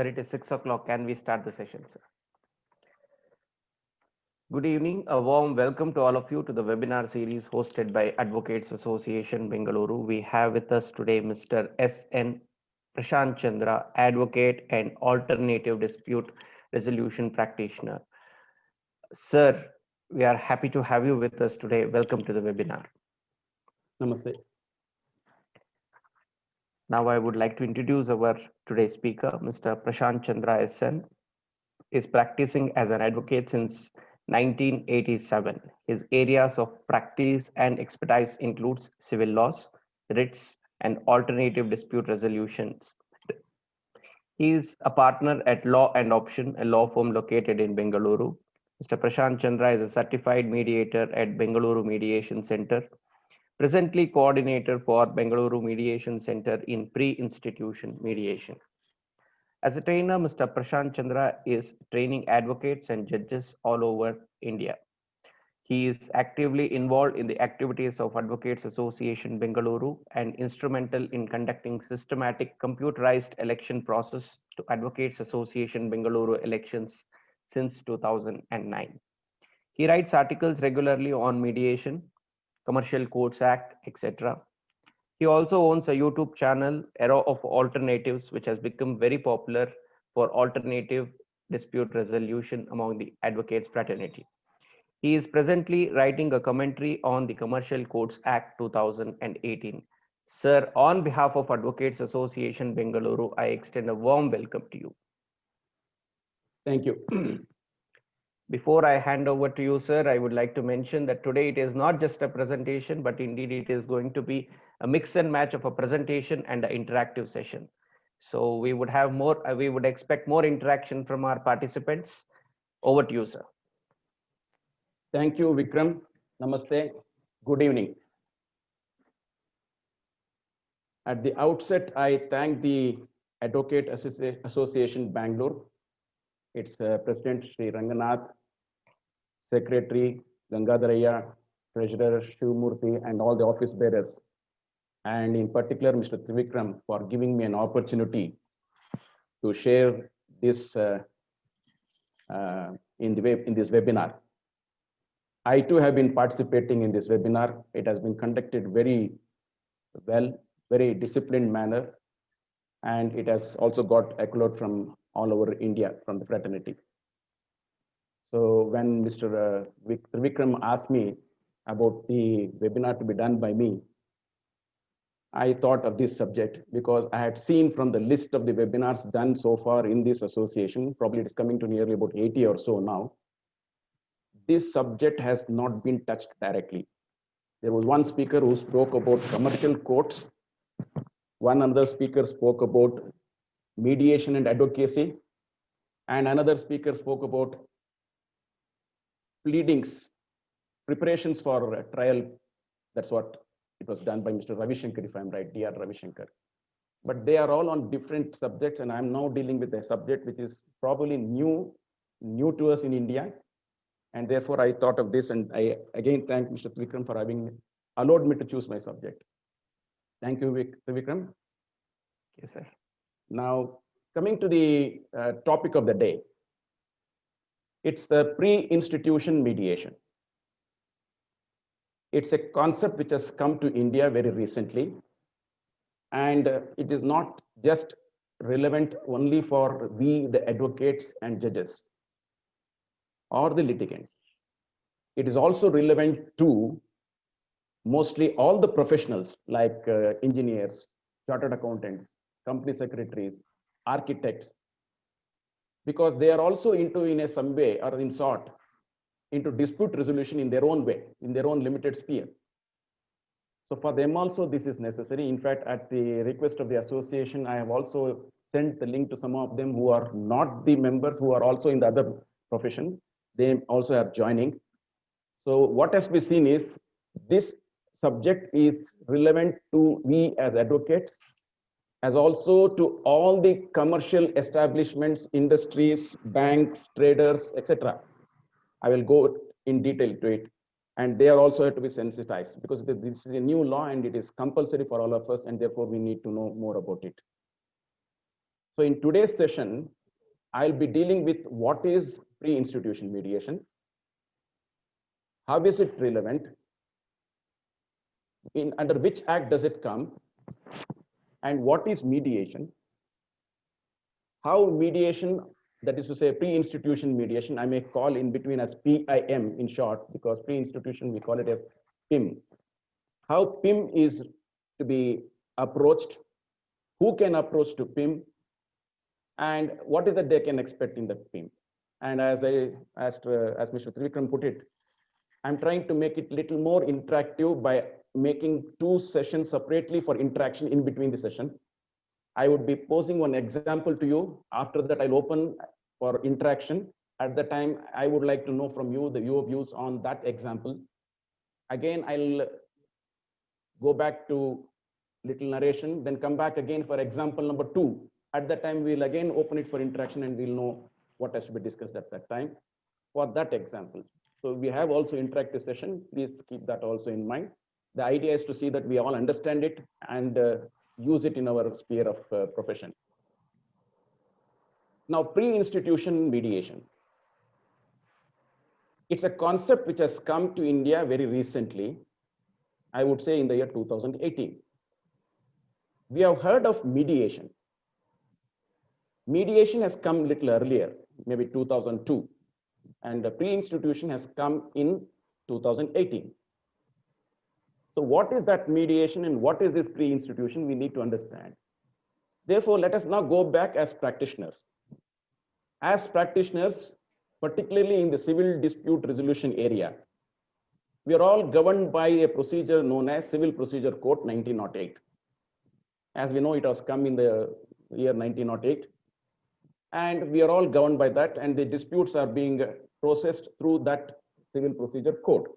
Sir, it is 6 o'clock. Can we start the session, sir? Good evening. A warm welcome to all of you to the webinar series hosted by Advocates Association Bengaluru. We have with us today Mr. S.N. Prashant Chandra, advocate and alternative dispute resolution practitioner. Sir, we are happy to have you with us today. Welcome to the webinar. Namaste. Now I would like to introduce our today's speaker, Mr. Prashant Chandra S.N. is practicing as an advocate since 1987. His areas of practice and expertise includes civil laws, writs, and alternative dispute resolutions. He is a partner at Law and Option, a law firm located in Bengaluru. Mr. Prashant Chandra is a certified mediator at Bengaluru Mediation Center, presently coordinator for Bengaluru Mediation Center in pre-institution mediation. As a trainer, Mr. Prashant Chandra is training advocates and judges all over India. He is actively involved in the activities of Advocates Association Bengaluru and instrumental in conducting systematic computerized election process to Advocates Association Bengaluru elections since 2009. He writes articles regularly on mediation, Commercial Courts Act, etc. He also owns a YouTube channel, Era of Alternatives, which has become very popular for alternative dispute resolution among the advocates fraternity. He is presently writing a commentary on the Commercial Courts Act 2018. Sir, on behalf of Advocates Association Bengaluru, I extend a warm welcome to you. Thank you. Before I hand over to you, sir, I would like to mention that today it is not just a presentation, but indeed it is going to be a mix and match of a presentation and an interactive session. So we would have more, we would expect more interaction from our participants. Over to you, sir. Thank you, Vikram. Namaste. Good evening. At the outset, I thank the Advocate Association Bangalore, its President Sri Ranganath, Secretary Gangadharaya, Treasurer Shivmurthy, and all the office bearers, and in particular Mr. Trivikram, for giving me an opportunity to share this in this webinar. I too have been participating in this webinar. It has been conducted very well, very disciplined manner, and it has also got accolade from all over India from the fraternity. So when Mr. Vikram asked me about the webinar to be done by me, I thought of this subject because I had seen from the list of the webinars done so far in this association, probably it is coming to nearly about 80 or so now, this subject has not been touched directly. There was one speaker who spoke about commercial courts. One other speaker spoke about mediation and advocacy. And another speaker spoke about pleadings, preparations for a trial. That's what it was done by Mr. Ravi Shankar, if I'm right, Dr. Ravi Shankar. But they are all on different subjects, and I'm now dealing with a subject which is probably new to us in India. And therefore, I thought of this, and I again thank Mr. Vikram for having allowed me to choose my subject. Thank you, Vikram. Yes, sir. Now, coming to the topic of the day, it's the pre-institution mediation. It's a concept which has come to India very recently, and it is not just relevant only for we, the advocates and judges, or the litigants. It is also relevant to mostly all the professionals like engineers, chartered accountants, company secretaries, architects, because they are also into, in some way or in sort, into dispute resolution in their own way, in their own limited sphere. So for them also this is necessary. In fact, at the request of the association, I have also sent the link to some of them who are not the members, who are also in the other profession. They also are joining. So what has been seen is this subject is relevant to we as advocates, as also to all the commercial establishments, industries, banks, traders, etc. I will go in detail to it. And they are also have to be sensitized because this is a new law and it is compulsory for all of us, and therefore we need to know more about it. So in today's session, I'll be dealing with what is pre-institution mediation, how is it relevant, under which act does it come, and what is mediation, how mediation, that is to say pre-institution mediation, I may call in between as PIM in short, because pre-institution we call it as PIM. How PIM is to be approached, who can approach to PIM, and what is that they can expect in the PIM. And as Mr. Trivikram put it, I'm trying to make it little more interactive by making 2 sessions separately for interaction in between the session. I would be posing one example to you. After that, I'll open for interaction. At the time, I would like to know from you your views on that example. Again, I'll go back to little narration, then come back again for example number 2. At that time, we'll again open it for interaction and we'll know what has to be discussed at that time for that example. So we have also interactive session. Please keep that also in mind. The idea is to see that we all understand it and use it in our sphere of profession. Now, pre-institution mediation. It's a concept which has come to India very recently, I would say in the year 2018. We have heard of mediation. Mediation has come a little earlier, maybe 2002, and the pre-institution has come in 2018. So what is that mediation and what is this pre-institution? We need to understand. Therefore, let us now go back as practitioners. As practitioners, particularly in the civil dispute resolution area, we are all governed by a procedure known as Civil Procedure Code 1908. As we know, it has come in the year 1908. And we are all governed by that, and the disputes are being processed through that Civil Procedure Code.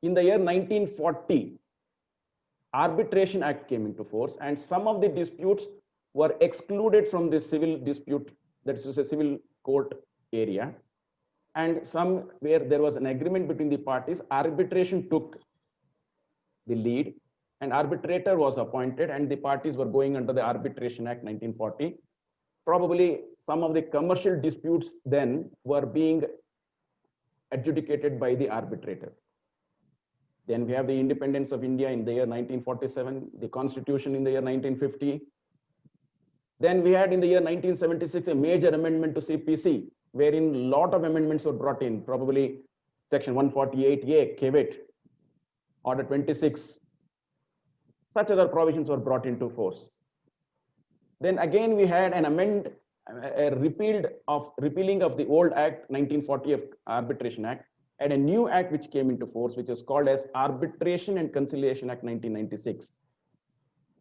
In the year 1940, Arbitration Act came into force, and some of the disputes were excluded from the civil dispute, that is a civil court area. And some where there was an agreement between the parties, arbitration took the lead, and arbitrator was appointed, and the parties were going under the Arbitration Act 1940. Probably some of the commercial disputes then were being adjudicated by the arbitrator. Then we have the independence of India in the year 1947, the constitution in the year 1950. Then we had in the year 1976 a major amendment to CPC, wherein a lot of amendments were brought in, probably section 148A, KVIT, order 26. Such other provisions were brought into force. Then again, we had an repealing of the old Act 1940 of Arbitration Act, and a new act which came into force, which is called as Arbitration and Conciliation Act 1996.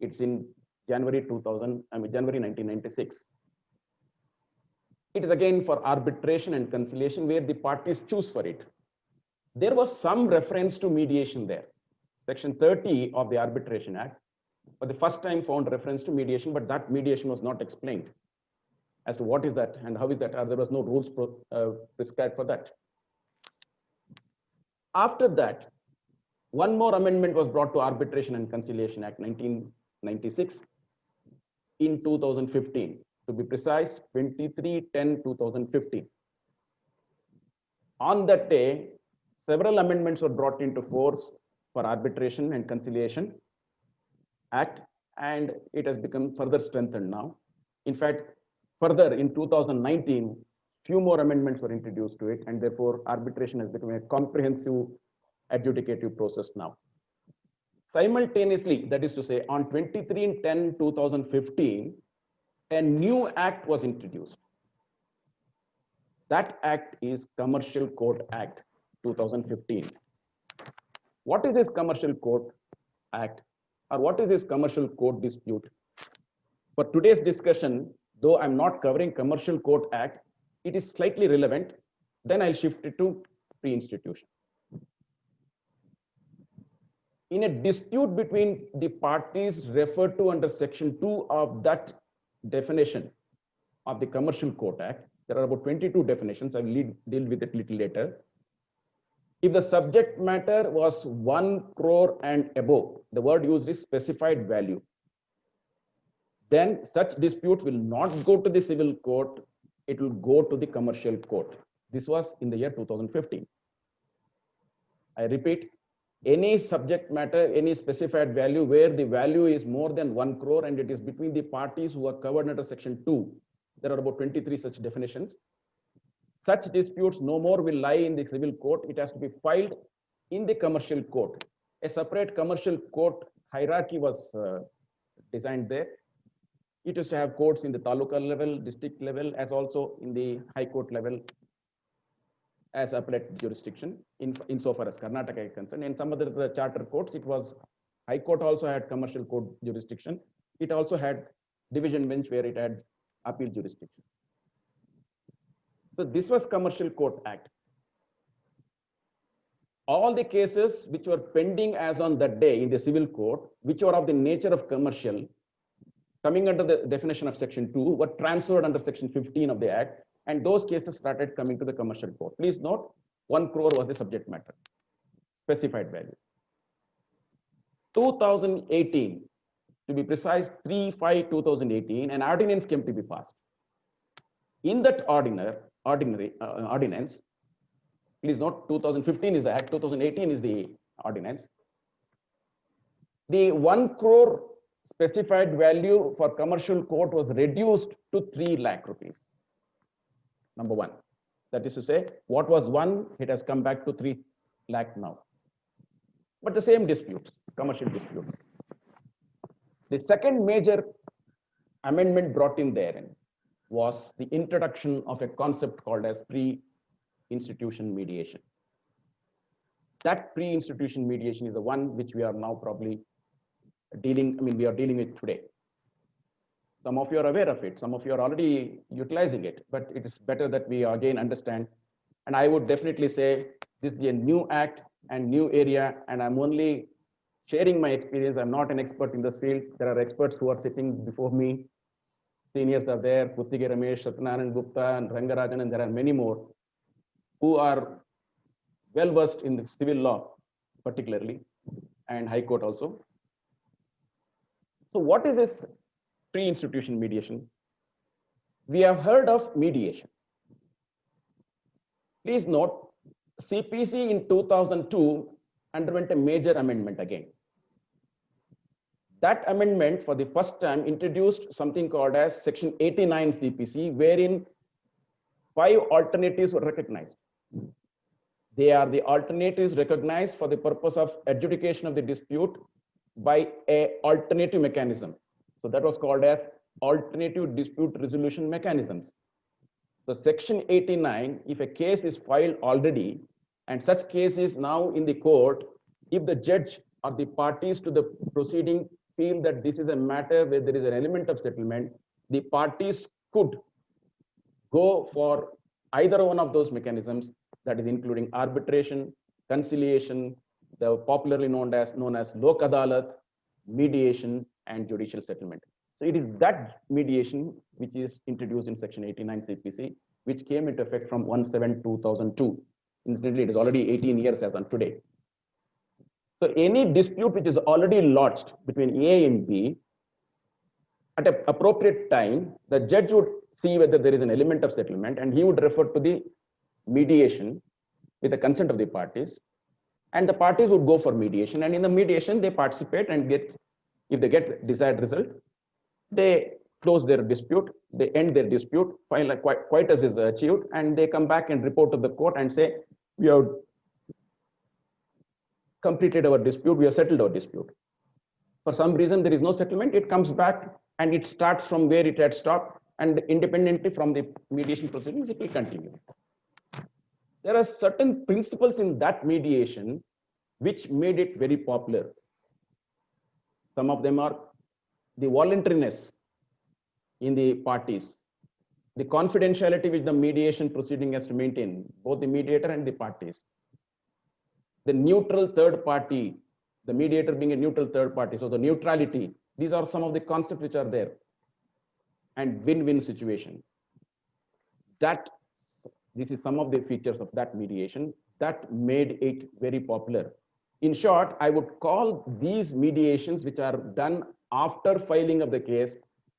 It's in January 1996. It is again for arbitration and conciliation where the parties choose for it. There was some reference to mediation there. Section 30 of the Arbitration Act, for the first time found reference to mediation, but that mediation was not explained as to what is that and how is that, or there was no rules prescribed for that. After that, one more amendment was brought to Arbitration and Conciliation Act 1996 in 2015. To be precise, 23/10/2015. On that day, several amendments were brought into force for Arbitration and Conciliation Act, and it has become further strengthened now. In fact, further in 2019, few more amendments were introduced to it, and therefore arbitration has become a comprehensive adjudicative process now. Simultaneously, that is to say, on 23/10/2015, a new act was introduced. That act is Commercial Code Act 2015. What is this Commercial Code Act, or what is this Commercial Code Dispute? For today's discussion, though I'm not covering Commercial Code Act, it is slightly relevant. Then I'll shift it to pre-institution. In a dispute between the parties referred to under Section 2 of that definition of the Commercial Code Act, there are about 22 definitions. I will deal with it a little later. If the subject matter was 1 crore and above, the word used is specified value. then such dispute will not go to the civil court, it will go to the commercial court. This was in the year 2015. I repeat, any subject matter, any specified value where the value is more than 1 crore and it is between the parties who are covered under section 2. There are about 23 such definitions. Such disputes no more will lie in the civil court. It has to be filed in the commercial court. A separate commercial court hierarchy was designed there. It used to have courts in the taluka level, district level, as also in the high court level as appellate jurisdiction insofar as Karnataka is concerned. In some other charter courts, it was High Court also had commercial court jurisdiction. It also had division bench where it had appeal jurisdiction. So this was Commercial Court Act. All the cases which were pending as on that day in the civil court, which were of the nature of commercial, coming under the definition of section 2, were transferred under section 15 of the act, and those cases started coming to the commercial court. Please note, 1 crore was the subject matter, specified value. 2018, to be precise, 3/5/2018, an ordinance came to be passed. In that ordinance, please note, 2015 is the act, 2018 is the ordinance. The 1 crore specified value for commercial court was reduced to 3 lakh rupees. Number one, that is to say, what was 1, it has come back to 3 lakh now. But the same disputes, commercial dispute. The second major amendment brought in therein was the introduction of a concept called as pre-institution mediation. That pre-institution mediation is the one which we are now probably dealing with today. Some of you are aware of it, some of you are already utilizing it, but it is better that we again understand. And I would definitely say this is a new act and new area, and I'm only sharing my experience. I'm not an expert in this field. There are experts who are sitting before me. Seniors are there, Puttige Ramesh, Satyanarayan Gupta, and Rangarajan, and there are many more who are well versed in the civil law, particularly, and High Court also. So what is this pre-institution mediation? We have heard of mediation. Please note, CPC in 2002 underwent a major amendment again. That amendment for the first time introduced something called as section 89 CPC, wherein 5 alternatives were recognized. They are the alternatives recognized for the purpose of adjudication of the dispute by a alternative mechanism. So that was called as alternative dispute resolution mechanisms. So section 89, if a case is filed already and such case is now in the court, if the judge or the parties to the proceeding feel that this is a matter where there is an element of settlement, the parties could go for either one of those mechanisms, that is including arbitration, conciliation, the popularly known as Lok Adalat, mediation, and judicial settlement. So it is that mediation which is introduced in section 89 CPC, which came into effect from 1/7/2002. Incidentally, it is already 18 years as on today. So any dispute which is already lodged between A and B, at an appropriate time, the judge would see whether there is an element of settlement, and he would refer to the mediation with the consent of the parties, and the parties would go for mediation, and in the mediation they participate and get, if they get desired result, they close their dispute, they end their dispute, final quietus is achieved, and they come back and report to the court and say, we have completed our dispute, we have settled our dispute. For some reason there is no settlement, it comes back and it starts from where it had stopped, and independently from the mediation proceedings, it will continue. There are certain principles in that mediation which made it very popular. Some of them are the voluntariness in the parties, the confidentiality which the mediation proceeding has to maintain, both the mediator and the parties, the neutral third party, the mediator being a neutral third party, so the neutrality. These are some of the concepts which are there, and win-win situation. This is some of the features of that mediation that made it very popular. In short, I would call these mediations which are done after filing of the case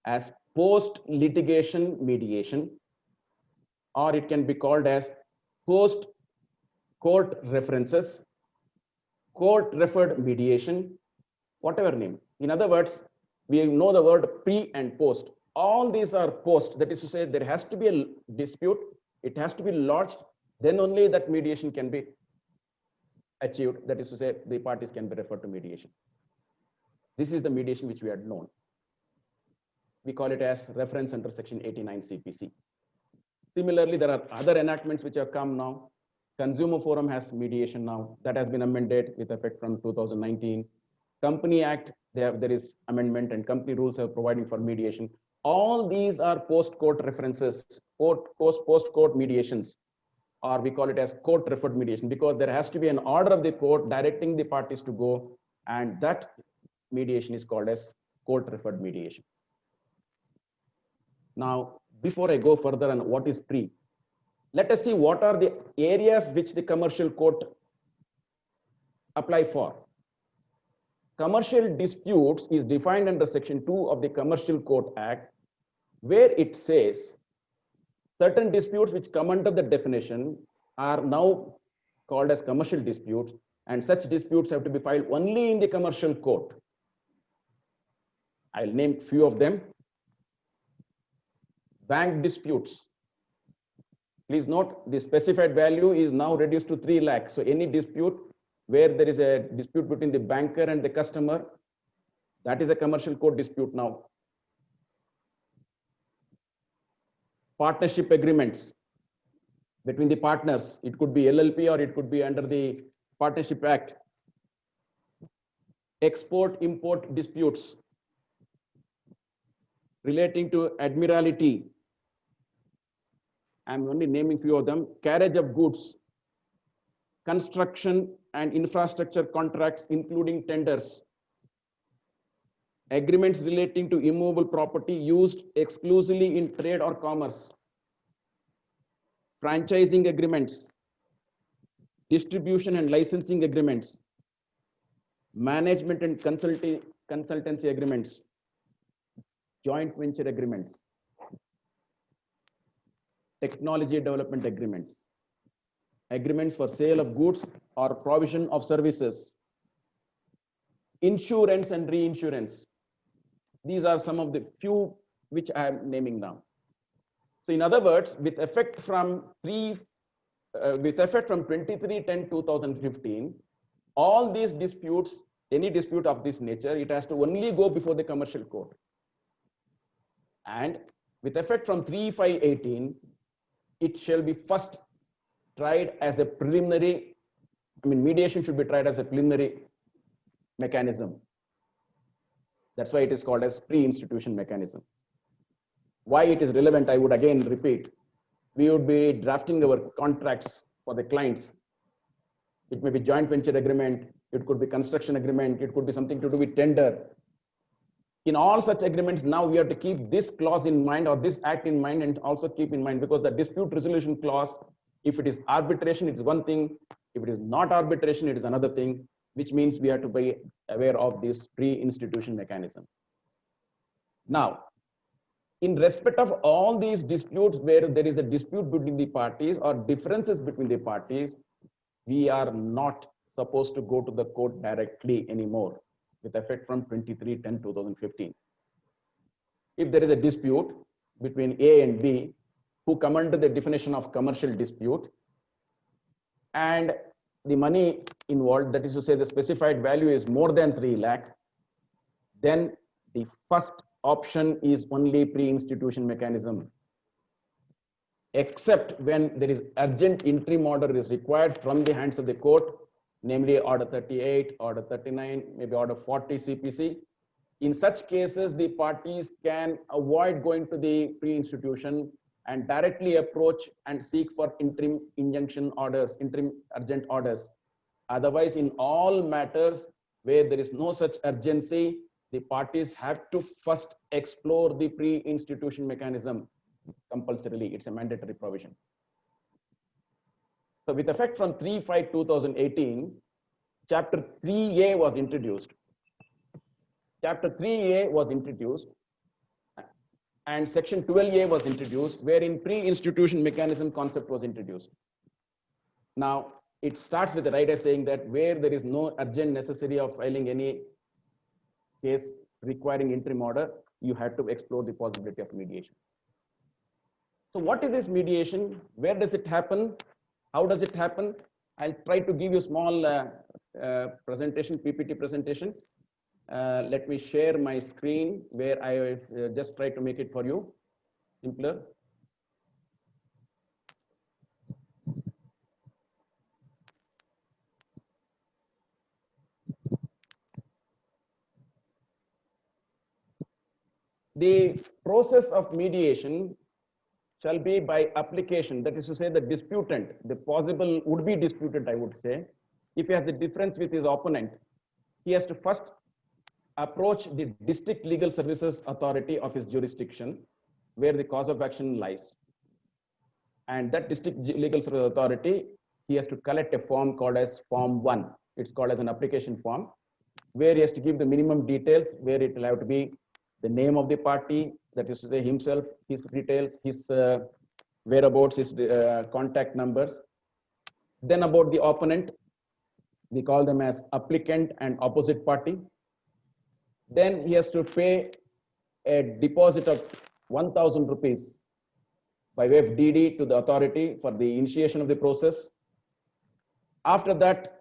as post-litigation mediation, or it can be called as post-court references, court-referred mediation, whatever name. In other words, we know the word pre and post. All these are post. That is to say, there has to be a dispute. It has to be lodged. Then only that mediation can be achieved. That is to say, the parties can be referred to mediation. This is the mediation which we had known. We call it as reference under section 89 CPC. Similarly, there are other enactments which have come now. Consumer Forum has mediation now. That has been amended with effect from 2019. Company Act, there is amendment, and company rules are providing for mediation. All these are post-court references, post-court mediations, or we call it as court-referred mediation, because there has to be an order of the court directing the parties to go, and that mediation is called as court-referred mediation. Now, before I go further on what is pre, let us see what are the areas which the commercial court apply for. Commercial disputes is defined under section 2 of the Commercial Court Act, where it says certain disputes which come under the definition are now called as commercial disputes, and such disputes have to be filed only in the commercial court. I'll name few of them. Bank disputes. Please note the specified value is now reduced to 3 lakhs. So any dispute where there is a dispute between the banker and the customer, that is a commercial court dispute now. Partnership agreements between the partners. It could be LLP or it could be under the Partnership Act. Export-import disputes relating to admiralty. I'm only naming few of them. Carriage of goods, construction and infrastructure contracts, including tenders, agreements relating to immovable property used exclusively in trade or commerce, franchising agreements, distribution and licensing agreements, management and consultancy agreements, joint venture agreements, technology development agreements, agreements for sale of goods or provision of services, insurance and reinsurance. These are some of the few which I am naming now. So in other words, with effect from 23/10/2015, all these disputes, any dispute of this nature, it has to only go before the commercial court. And with effect from 3/5/18, it shall be first tried as a preliminary, mediation should be tried as a preliminary mechanism. That's why it is called as pre-institution mechanism. Why it is relevant, I would again repeat. We would be drafting our contracts for the clients. It may be joint venture agreement, it could be construction agreement, it could be something to do with tender. In all such agreements, now we have to keep this clause in mind or this act in mind, and also keep in mind, because the dispute resolution clause, if it is arbitration, it's one thing. If it is not arbitration, it is another thing, which means we have to be aware of this pre-institution mechanism. Now, in respect of all these disputes where there is a dispute between the parties or differences between the parties, we are not supposed to go to the court directly anymore, with effect from 23/10/2015. If there is a dispute between A and B, who come under the definition of commercial dispute, and the money involved, that is to say the specified value is more than 3 lakh, then the first option is only pre-institution mechanism, except when there is urgent interim order is required from the hands of the court, namely order 38, order 39, maybe order 40 CPC. In such cases, the parties can avoid going to the pre-institution and directly approach and seek for interim injunction orders, interim urgent orders. Otherwise, in all matters where there is no such urgency, the parties have to first explore the pre-institution mechanism compulsorily. It's a mandatory provision. So with effect from 3/5/2018, Chapter 3A was introduced. Chapter 3A was introduced, and section 12A was introduced, wherein pre-institution mechanism concept was introduced. Now, it starts with the writer saying that where there is no urgent necessity of filing any case requiring interim order, you have to explore the possibility of mediation. So what is this mediation? Where does it happen? How does it happen? I'll try to give you a small presentation, PPT presentation. Let me share my screen where I just try to make it for you simpler. The process of mediation shall be by application, that is to say the disputant, the possible would-be disputant, I would say, if he has a difference with his opponent, he has to first approach the district legal services authority of his jurisdiction where the cause of action lies. And that district legal service authority, he has to collect a form called as Form 1. It's called as an application form, where he has to give the minimum details, where it will have to be the name of the party, that is to say himself, his details, his whereabouts, his contact numbers. Then about the opponent, we call them as applicant and opposite party. Then he has to pay a deposit of 1,000 rupees by way of DD to the authority for the initiation of the process. After that,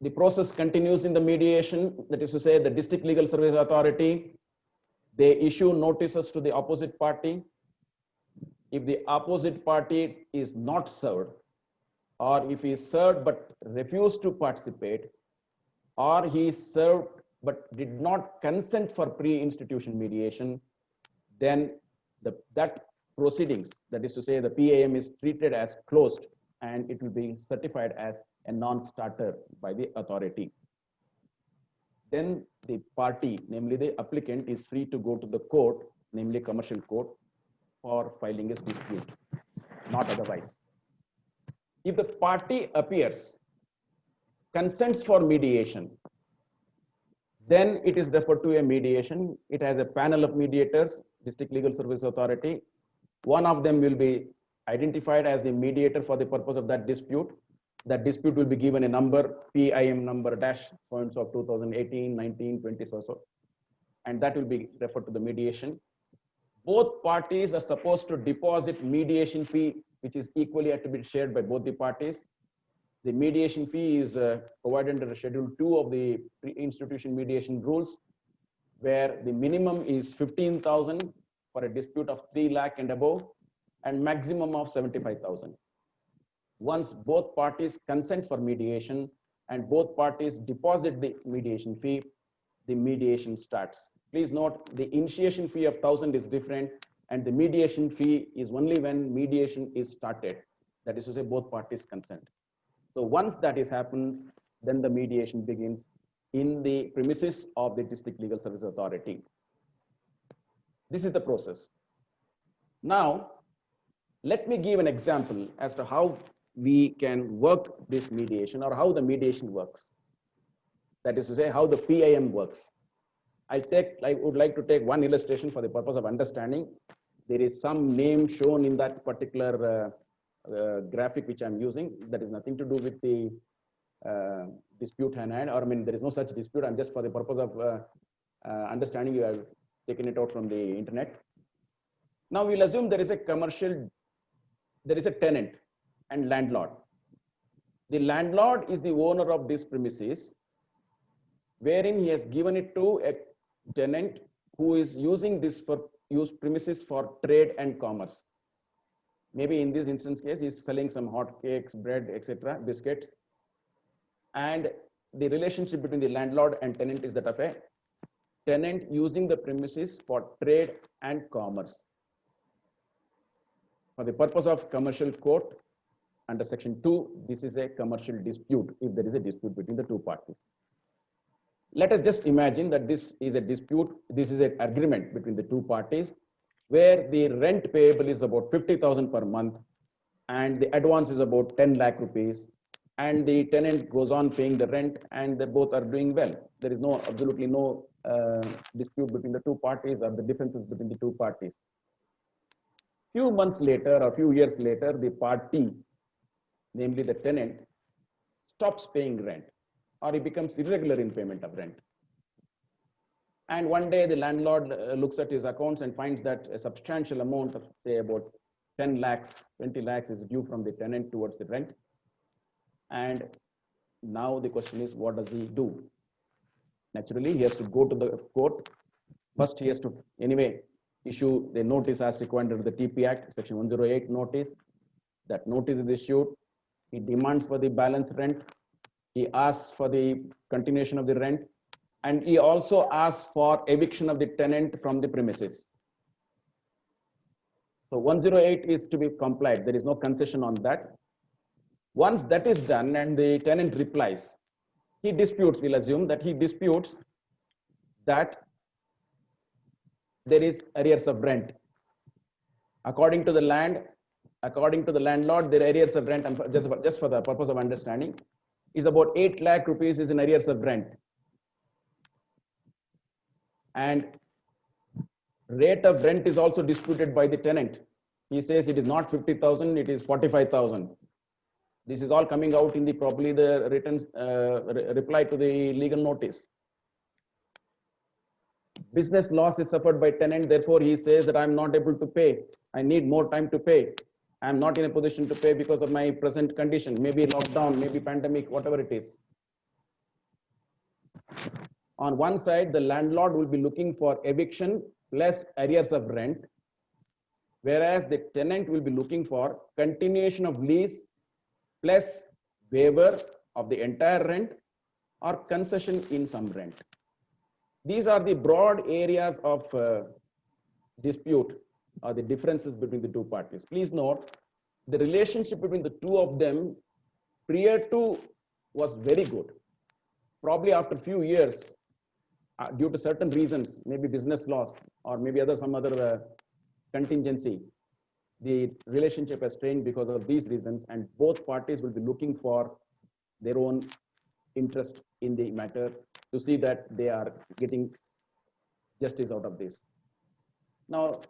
the process continues in the mediation, that is to say the district legal service authority, they issue notices to the opposite party. If the opposite party is not served, or if he is served but refused to participate, or he is served but did not consent for pre-institution mediation, then that proceedings, that is to say the PAM is treated as closed and it will be certified as a non-starter by the authority. Then the party, namely the applicant, is free to go to the court, namely commercial court, for filing his dispute, not otherwise. If the party appears, consents for mediation, then it is referred to a mediation. It has a panel of mediators, district legal service authority. One of them will be identified as the mediator for the purpose of that dispute. That dispute will be given a number, PIM number dash points of 2018, 19, 20, so. And that will be referred to the mediation. Both parties are supposed to deposit mediation fee, which is equally to be shared by both the parties. The mediation fee is provided under Schedule 2 of the pre-institution mediation rules, where the minimum is 15,000 for a dispute of 3 lakh and above, and maximum of 75,000. Once both parties consent for mediation and both parties deposit the mediation fee, the mediation starts. Please note the initiation fee of 1,000 is different, and the mediation fee is only when mediation is started. That is to say both parties consent. So once that is happened, then the mediation begins in the premises of the district legal service authority. This is the process. Now, let me give an example as to how we can work this mediation, or how the mediation works. That is to say, how the PIM works. I would like to take one illustration for the purpose of understanding. There is some name shown in that particular graphic which I'm using. That is nothing to do with the dispute hand, or I mean, there is no such dispute. I'm just for the purpose of understanding, you have taken it out from the internet. Now we'll assume there is a tenant and landlord. The landlord is the owner of this premises, wherein he has given it to a tenant who is using this premises for trade and commerce. Maybe in this instance case, he's selling some hot cakes, bread, etc., biscuits. And the relationship between the landlord and tenant is that of a tenant using the premises for trade and commerce. For the purpose of commercial court, under section 2, this is a commercial dispute if there is a dispute between the two parties. Let us just imagine that this is a dispute, this is an agreement between the two parties, where the rent payable is about 50,000 per month, and the advance is about 10 lakh rupees, and the tenant goes on paying the rent, and they both are doing well. There is absolutely no dispute between the two parties or the differences between the two parties. Few months later or few years later, the party, namely the tenant, stops paying rent, or he becomes irregular in payment of rent. And one day the landlord looks at his accounts and finds that a substantial amount of, say, about 10 lakhs, 20 lakhs is due from the tenant towards the rent. And now the question is, what does he do? Naturally, he has to go to the court. First, he has to, anyway, issue the notice as required under the TP Act, Section 108 notice. That notice is issued. He demands for the balance rent. He asks for the continuation of the rent. And he also asks for eviction of the tenant from the premises. So 108 is to be complied. There is no concession on that. Once that is done and the tenant replies, he disputes, we'll assume that he disputes that there is arrears of rent. According to the landlord, the arrears of rent, just for the purpose of understanding, is about 8 lakh rupees is in arrears of rent. And rate of rent is also disputed by the tenant. He says it is not 50,000, it is 45,000. This is all coming out in the probably the written reply to the legal notice. Business loss is suffered by tenant, therefore he says that I'm not able to pay. I need more time to pay. I'm not in a position to pay because of my present condition, maybe lockdown, maybe pandemic, whatever it is. On one side, the landlord will be looking for eviction plus arrears of rent, whereas the tenant will be looking for continuation of lease plus waiver of the entire rent or concession in some rent. These are the broad areas of dispute or the differences between the two parties. Please note, the relationship between the two of them prior to was very good. Probably after a few years, due to certain reasons, maybe business loss or maybe some other contingency, the relationship has strained because of these reasons, and both parties will be looking for their own interest in the matter to see that they are getting justice out of this. Now,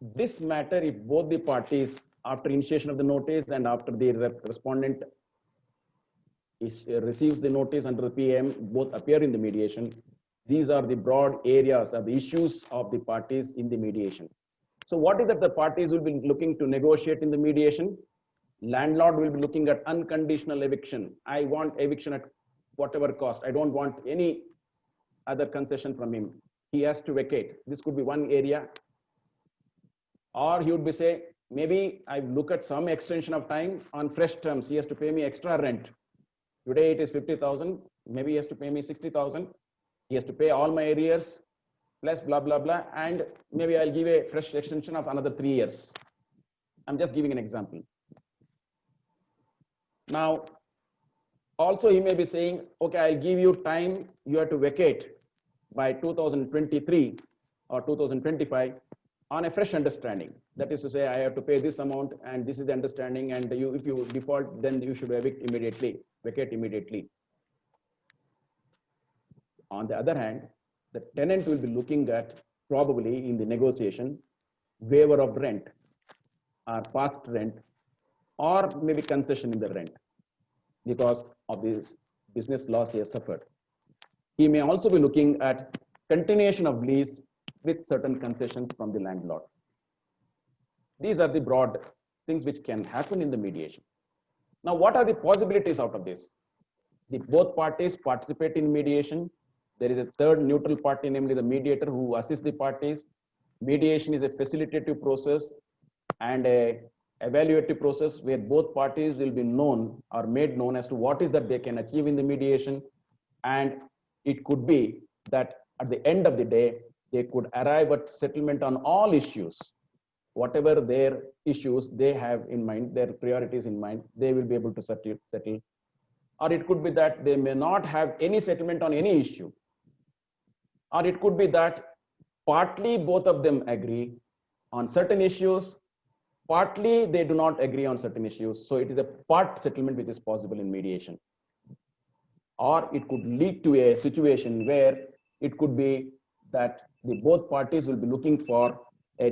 this matter, if both the parties, after initiation of the notice and after the respondent receives the notice under the PM, both appear in the mediation, these are the broad areas of the issues of the parties in the mediation. So what is that the parties will be looking to negotiate in the mediation? Landlord will be looking at unconditional eviction. I want eviction at whatever cost. I don't want any other concession from him. He has to vacate. This could be one area. Or he would be say, maybe I look at some extension of time on fresh terms. He has to pay me extra rent. Today it is 50,000. Maybe he has to pay me 60,000. He has to pay all my arrears plus blah, blah, blah. And maybe I'll give a fresh extension of another 3 years. I'm just giving an example. Now, also he may be saying, okay, I'll give you time. You have to vacate by 2023 or 2025 on a fresh understanding. That is to say, I have to pay this amount and this is the understanding, and if you default, then you should evict immediately, vacate immediately. On the other hand, the tenant will be looking at probably in the negotiation waiver of rent or past rent or maybe concession in the rent because of this business loss he has suffered. He may also be looking at continuation of lease with certain concessions from the landlord. These are the broad things which can happen in the mediation. Now, what are the possibilities out of this? If both parties participate in mediation, there is a third neutral party, namely the mediator, who assists the parties. Mediation is a facilitative process and a evaluative process where both parties will be known or made known as to what is that they can achieve in the mediation. And it could be that at the end of the day, they could arrive at settlement on all issues. Whatever their issues they have in mind, their priorities in mind, they will be able to settle. Or it could be that they may not have any settlement on any issue. Or it could be that partly both of them agree on certain issues, partly they do not agree on certain issues. So it is a part settlement which is possible in mediation. Or it could lead to a situation where It could be that both parties will be looking for a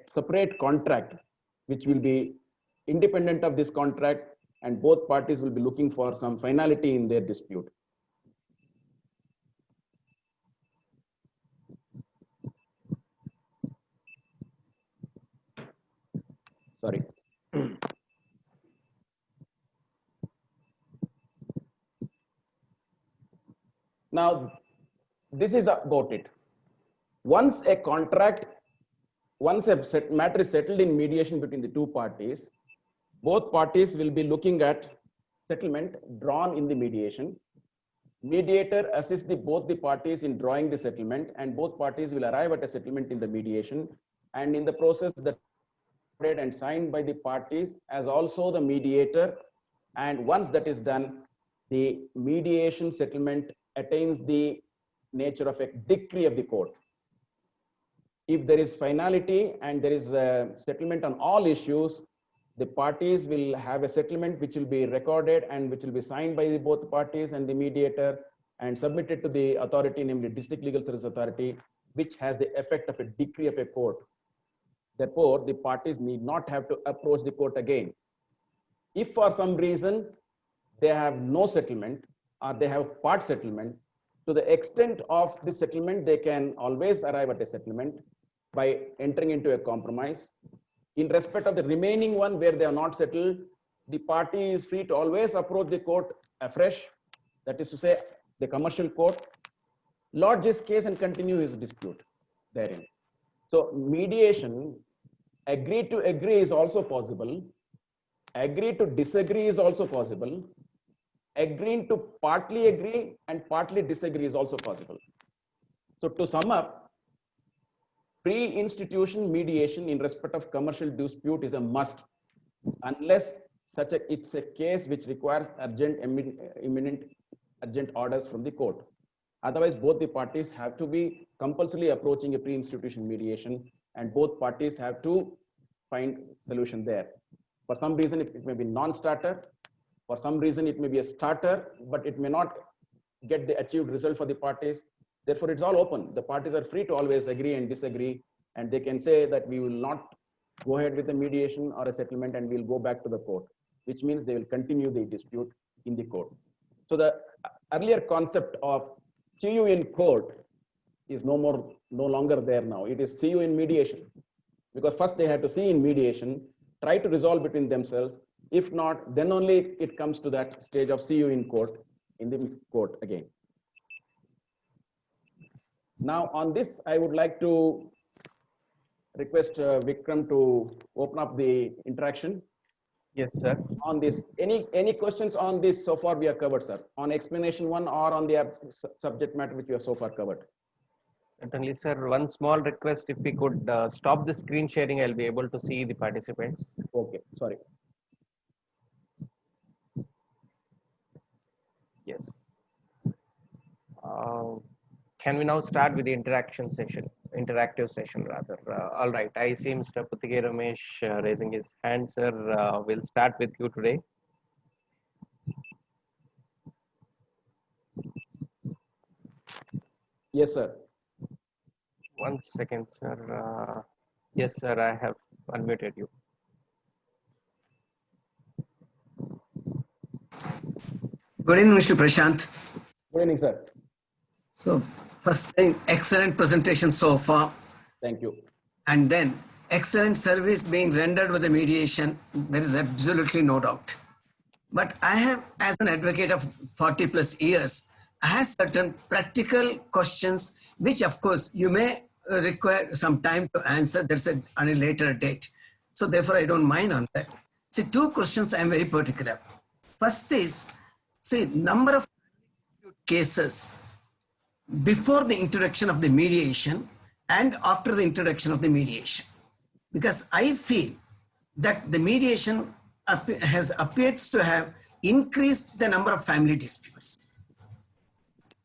separate contract, which will be independent of this contract, and both parties will be looking for some finality in their dispute. Sorry. Now, this is about it. Once a matter is settled in mediation between the two parties, both parties will be looking at settlement drawn in the mediation. Mediator assists both the parties in drawing the settlement, and both parties will arrive at a settlement in the mediation. And in the process, that and signed by the parties as also the mediator. And once that is done, the mediation settlement attains the nature of a decree of the court. If there is finality and there is a settlement on all issues, the parties will have a settlement which will be recorded and which will be signed by both parties and the mediator and submitted to the authority, namely District Legal Service Authority, which has the effect of a decree of a court. Therefore, the parties need not have to approach the court again. If for some reason they have no settlement or they have part settlement, to the extent of the settlement, they can always arrive at a settlement by entering into a compromise. In respect of the remaining one where they are not settled, the party is free to always approach the court afresh, that is to say, the commercial court, lodge his case and continue his dispute therein. So mediation, agree to agree is also possible. Agree to disagree is also possible. Agreeing to partly agree and partly disagree is also possible. So to sum up, pre-institution mediation in respect of commercial dispute is a must, unless it's a case which requires imminent urgent orders from the court. Otherwise, both the parties have to be compulsorily approaching a pre-institution mediation, and both parties have to find solution there. For some reason, it may be non-starter. For some reason, it may be a starter, but it may not get the achieved result for the parties. Therefore, it's all open. The parties are free to always agree and disagree, and they can say that we will not go ahead with a mediation or a settlement and we'll go back to the court, which means they will continue the dispute in the court. So the earlier concept of see you in court is no longer there now. It is see you in mediation, because first they have to see in mediation, try to resolve between themselves. If not, then only it comes to that stage of see you in court, in the court again. Now on this, I would like to request Vikram to open up the interaction. Yes, sir. On this, any questions on this so far we have covered, sir? On explanation one or on the subject matter which we have so far covered? Certainly, sir. One small request, if we could stop the screen sharing, I'll be able to see the participants. Okay, sorry. Yes. Can we now start with the interactive session rather? All right, I see Mr. Puthige Ramesh raising his hand, sir. We'll start with you today. Yes, sir. 1 second, sir. Yes, sir, I have unmuted you. Good evening, Mr. Prashant. Good evening, sir. So, first thing, excellent presentation so far. Thank you. And then, excellent service being rendered with the mediation. There is absolutely no doubt. But I have, as an advocate of 40 plus years, I have certain practical questions, which of course you may require some time to answer. There's on a later date. So therefore, I don't mind on that. See, two questions I am very particular. First is, see, number of cases before the introduction of the mediation and after the introduction of the mediation. Because I feel that the mediation appears to have increased the number of family disputes.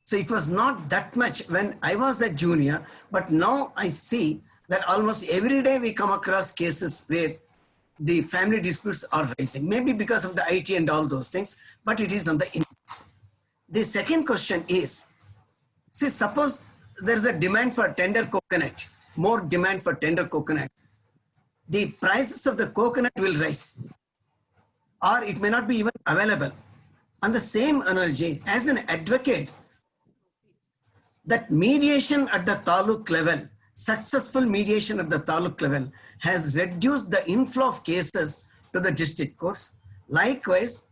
So it was not that much when I was a junior, but now I see that almost every day we come across cases where the family disputes are rising, maybe because of the IT and all those things, but it is on the increase. The second question is, See, suppose there's a demand for tender coconut, more demand for tender coconut. The prices of the coconut will rise, or it may not be even available. On the same analogy, as an advocate, that mediation at the taluk level, successful mediation at the taluk level, has reduced the inflow of cases to the district courts. Likewise,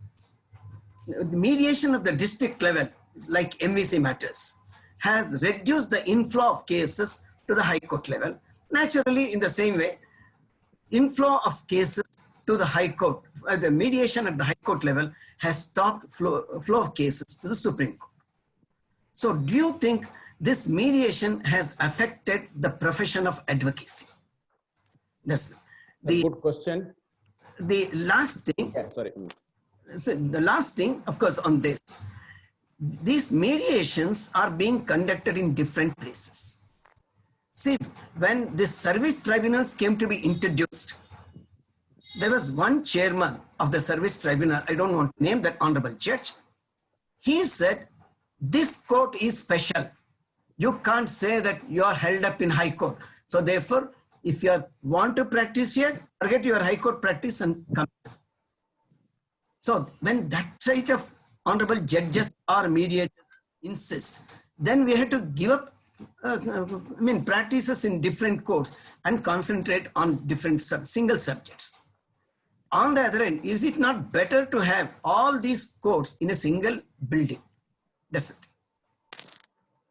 the mediation at the district level, like MVC matters, has reduced the inflow of cases to the high court level. Naturally, in the same way, inflow of cases to the high court, the mediation at the high court level has stopped flow of cases to the Supreme Court. So do you think this mediation has affected the profession of advocacy? That's A good question. the last thing. Yeah, sorry. So the last thing, of course, on this, these mediations are being conducted in different places. See, when the service tribunals came to be introduced, there was one chairman of the service tribunal, I don't want to name that honorable judge. He said, this court is special. You can't say that you are held up in high court. So therefore, if you want to practice here, forget your high court practice and come. So when that side of honorable judges or mediators insist, then we have to give up practices in different courts and concentrate on different single subjects. On the other end, is it not better to have all these courts in a single building? That's it.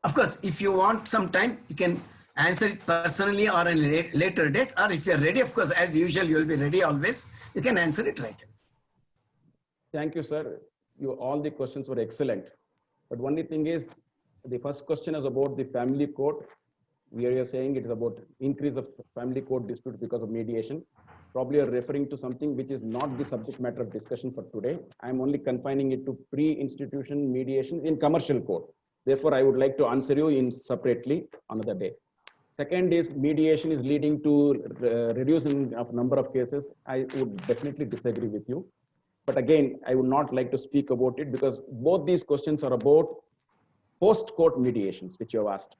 Of course, if you want some time, you can answer it personally or in a later date, or if you're ready, of course, as usual, you'll be ready always, you can answer it right. Thank you, sir. All the questions were excellent. But only thing is, the first question is about the family court. We are saying it is about increase of family court dispute because of mediation. Probably you're referring to something which is not the subject matter of discussion for today. I'm only confining it to pre-institution mediation in commercial court. Therefore, I would like to answer you in separately another day. Second is mediation is leading to reducing of number of cases. I would definitely disagree with you. But again, I would not like to speak about it because both these questions are about post-court mediations, which you have asked.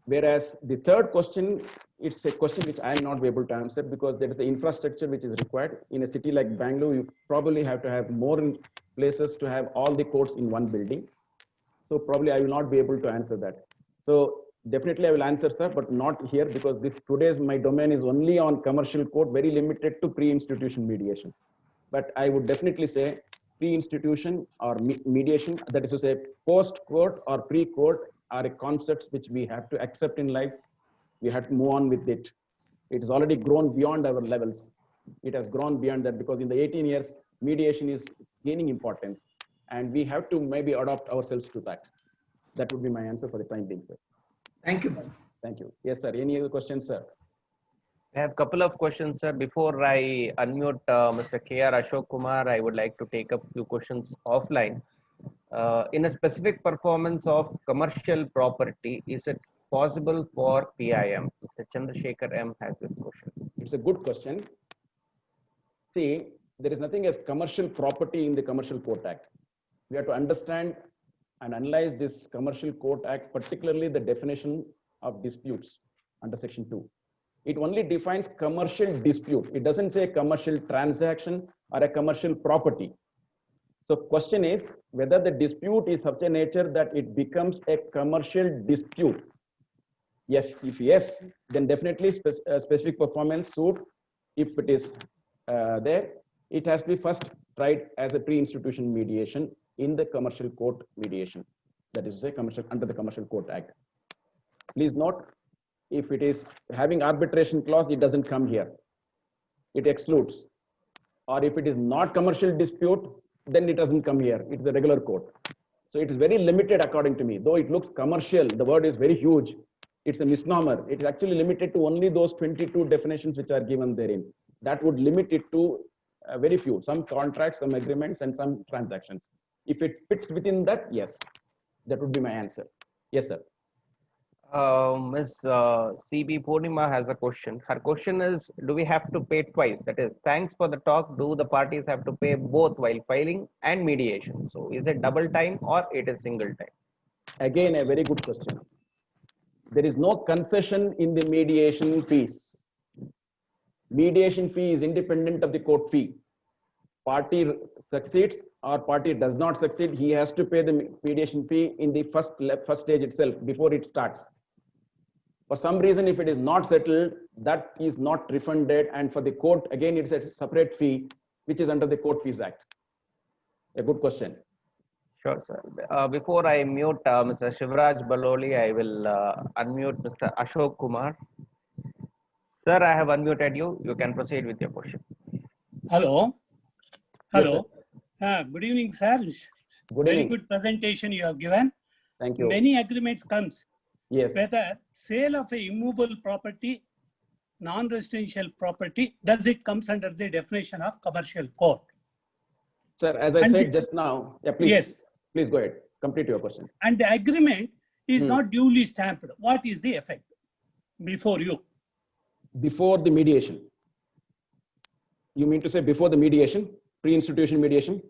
Whereas the third question, it's a question which I am not able to answer because there is an infrastructure which is required. In a city like Bangalore, you probably have to have more places to have all the courts in one building. So probably I will not be able to answer that. So definitely I will answer, sir, but not here because today's my domain is only on commercial court, very limited to pre-institution mediation. But I would definitely say pre-institution or mediation, that is to say post-court or pre-court, are concepts which we have to accept in life. We have to move on with it. It has already grown beyond our levels. It has grown beyond that because in the 18 years, mediation is gaining importance. And we have to maybe adopt ourselves to that. That would be my answer for the time being, sir. Thank you. Thank you. Yes, sir. Any other questions, sir? I have a couple of questions, sir. Before I unmute Mr. K.R. Ashok Kumar, I would like to take up a few questions offline. In a specific performance of commercial property, is it possible for PIM? Mr. Chandrasekhar M has this question. It's a good question. See, there is nothing as commercial property in the Commercial Court Act. We have to understand and analyze this Commercial Court Act, particularly the definition of disputes under Section 2. It only defines commercial dispute. It doesn't say commercial transaction or a commercial property. So question is whether the dispute is such a nature that it becomes a commercial dispute. Yes, if yes, then definitely specific performance suit, if it is there, it has to be first tried as a pre-institution mediation in the commercial court mediation. That is a commercial under the Commercial Court Act. Please note, if it is having arbitration clause, it doesn't come here. It excludes. Or if it is not commercial dispute, then it doesn't come here. It's the regular court. So it is very limited according to me. Though it looks commercial, the word is very huge. It's a misnomer. It is actually limited to only those 22 definitions which are given therein. That would limit it to very few, some contracts, some agreements, and some transactions. If it fits within that, yes, that would be my answer. Yes, sir. Ms. CB Purnima has a question. Her question is, do we have to pay twice? That is, thanks for the talk. Do the parties have to pay both while filing and mediation? So is it double time or it is single time? Again, a very good question. There is no concession in the mediation fees. Mediation fee is independent of the court fee. Party succeeds or party does not succeed, he has to pay the mediation fee in the first stage itself before it starts. For some reason, if it is not settled, that is not refunded, and for the court, again, it's a separate fee, which is under the Court Fees Act. A good question. Sure, sir. Before I mute Mr. Shivraj Baloli, I will unmute Mr. Ashok Kumar. Sir, I have unmuted you. You can proceed with your question. Hello. Hello. Yes, Good evening, sir. Good Very evening. good presentation you have given. Thank you. Many agreements comes Yes. whether sale of a immovable property, non-residential property, does it comes under the definition of commercial court? Sir, as I And said the- just now, yeah, please, Yes. please go ahead. Complete your question. And the agreement is not duly stamped. What is the effect before you? Before the mediation. You mean to say before the mediation, pre-institution mediation?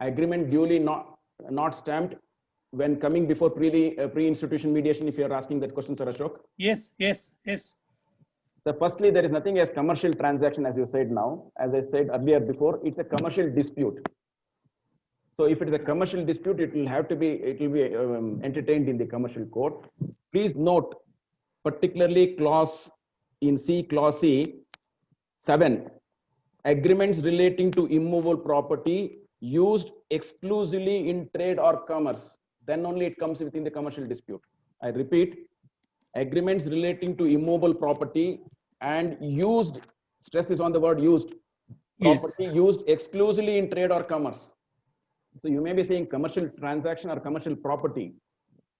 Agreement duly not stamped when coming before pre-institution mediation, if you are asking that question, Sir Ashok. Yes, yes, yes. So firstly, there is nothing as commercial transaction, as you said now. As I said earlier before, it's a commercial dispute. So if it is a commercial dispute, it will be entertained in the commercial court. Please note, particularly clause C, 7, agreements relating to immovable property used exclusively in trade or commerce. Then only it comes within the commercial dispute. I repeat, agreements relating to immovable property and used, stress is on the word used, Yes. property used exclusively in trade or commerce. So you may be saying commercial transaction or commercial property,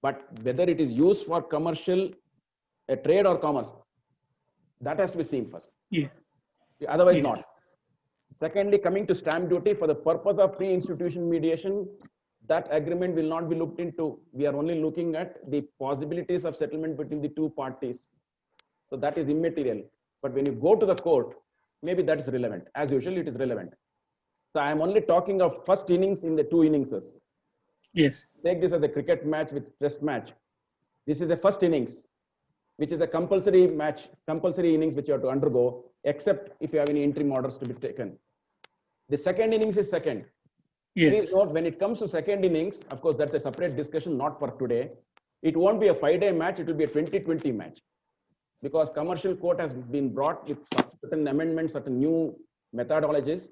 but whether it is used for commercial, trade or commerce, that has to be seen first. Yes. Otherwise Yes. not. Secondly, coming to stamp duty, for the purpose of pre-institution mediation, that agreement will not be looked into. We are only looking at the possibilities of settlement between the two parties. So that is immaterial. But when you go to the court, maybe that is relevant. As usual, it is relevant. So I am only talking of first innings in the two inningses. Yes. Take this as a cricket match with test match. This is the first innings, which is a compulsory match, compulsory innings which you have to undergo, except if you have any interim orders to be taken. The second innings is second. Yes. Please note, when it comes to second innings, of course, that's a separate discussion, not for today. It won't be a 5-day match, it will be a 2020 match. Because commercial court has been brought with certain amendments, certain new methodologies,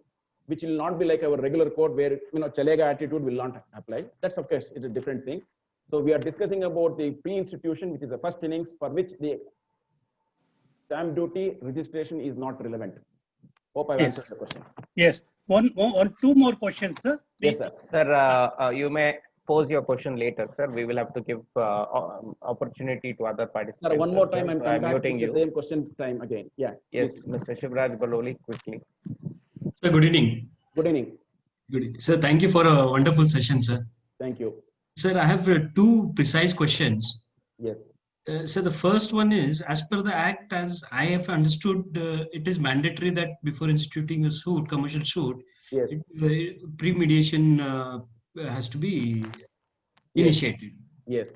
which will not be like our regular court where, chalega attitude will not apply. That's, of course, it's a different thing. So we are discussing about the pre-institution, which is the first innings, for which the stamp duty registration is not relevant. Hope I've Yes. answered the question. Yes. Two more questions, sir. Yes, Please. sir. Sir, you may pose your question later, sir. We will have to give opportunity to other participants. Sir, one more time, I'm So coming back muting to you. the same question time again. Yeah. Yes, Please. Mr. Shivraj Baloli, quickly. Sir, good evening. Good evening. Good evening. Sir, thank you for a wonderful session, sir. Thank you. Sir, I have two precise questions. Yes. So the first one is, as per the Act, as I have understood, it is mandatory that before instituting a suit, commercial suit, Yes. pre-mediation has to be initiated. Yes.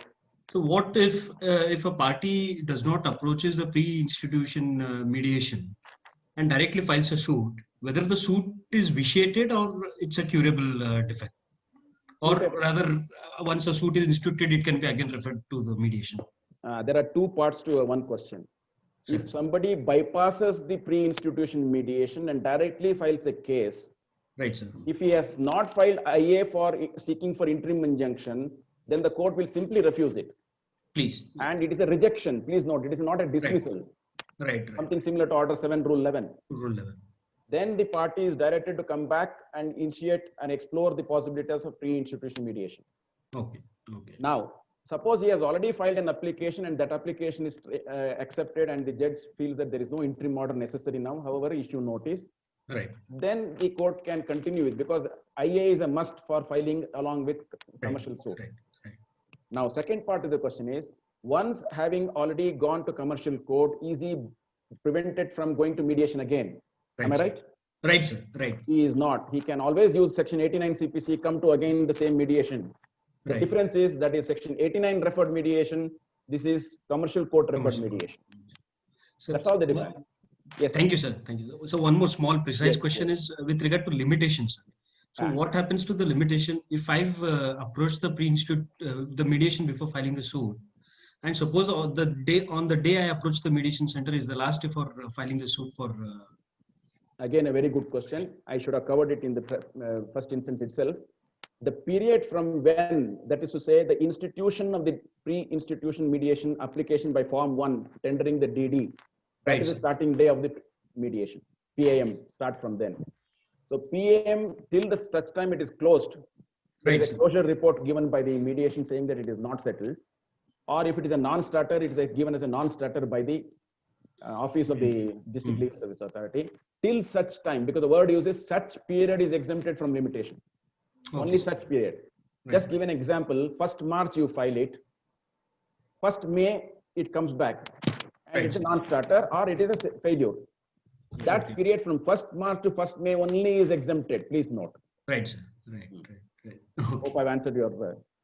So what if a party does not approaches the pre-institution mediation and directly files a suit, whether the suit is vitiated or it's a curable defect? Or rather, once a suit is instituted, it can be again referred to the mediation. There are two parts to one question. Sir. If somebody bypasses the pre-institution mediation and directly files a case, Right, sir. if he has not filed IA for seeking for interim injunction, then the court will simply refuse it. Please. And it is a rejection. Please note, it is not a dismissal. Right. Something similar to Order 7, Rule 11. Rule 11. Then the party is directed to come back and initiate and explore the possibilities of pre-institution mediation. Okay. Okay. Now, suppose he has already filed an application and that application is accepted and the judge feels that there is no interim order necessary now, however, issue notice, Right. then the court can continue it because IA is a must for filing along with commercial suit. Right. Right. Now, second part of the question is, once having already gone to commercial court, is he prevented from going to mediation again? Am I sir. right? Right, sir. Right. He is not. He can always use Section 89 CPC, come to again the same mediation. The Right. difference is that is section 89 referred mediation. This is commercial court referred Commercial. mediation. So, That's all the difference. Yes, sir. thank you, sir. Thank you. So one more small precise Yes, question is with regard to limitations. So Ah. what happens to the limitation if I've approached the pre-institute, the mediation before filing the suit, and suppose on the day I approach the mediation center is the last day for filing the suit for. Again, a very good question. I should have covered it in the first instance itself. The period from when, that is to say, the institution of the pre-institution mediation application by Form 1, tendering the DD, that Right, is the sir. starting day of the mediation. PAM, start from then. So PAM, till the such time it is closed, there Right, is a sir. closure report given by the mediation saying that it is not settled. Or if it is a non-starter, it is given as a non-starter by the office of the District Legal Service Authority. Till such time, because the word uses such period is exempted from limitation. Only Okay. such period. Right. Just give an example. 1st March you file it. 1st May it comes back, and Right, it's a sir. non-starter or it is a failure. That Okay. period from 1st March to 1st May only is exempted. Please note. Right, sir. Right. Okay. Hope I've answered your.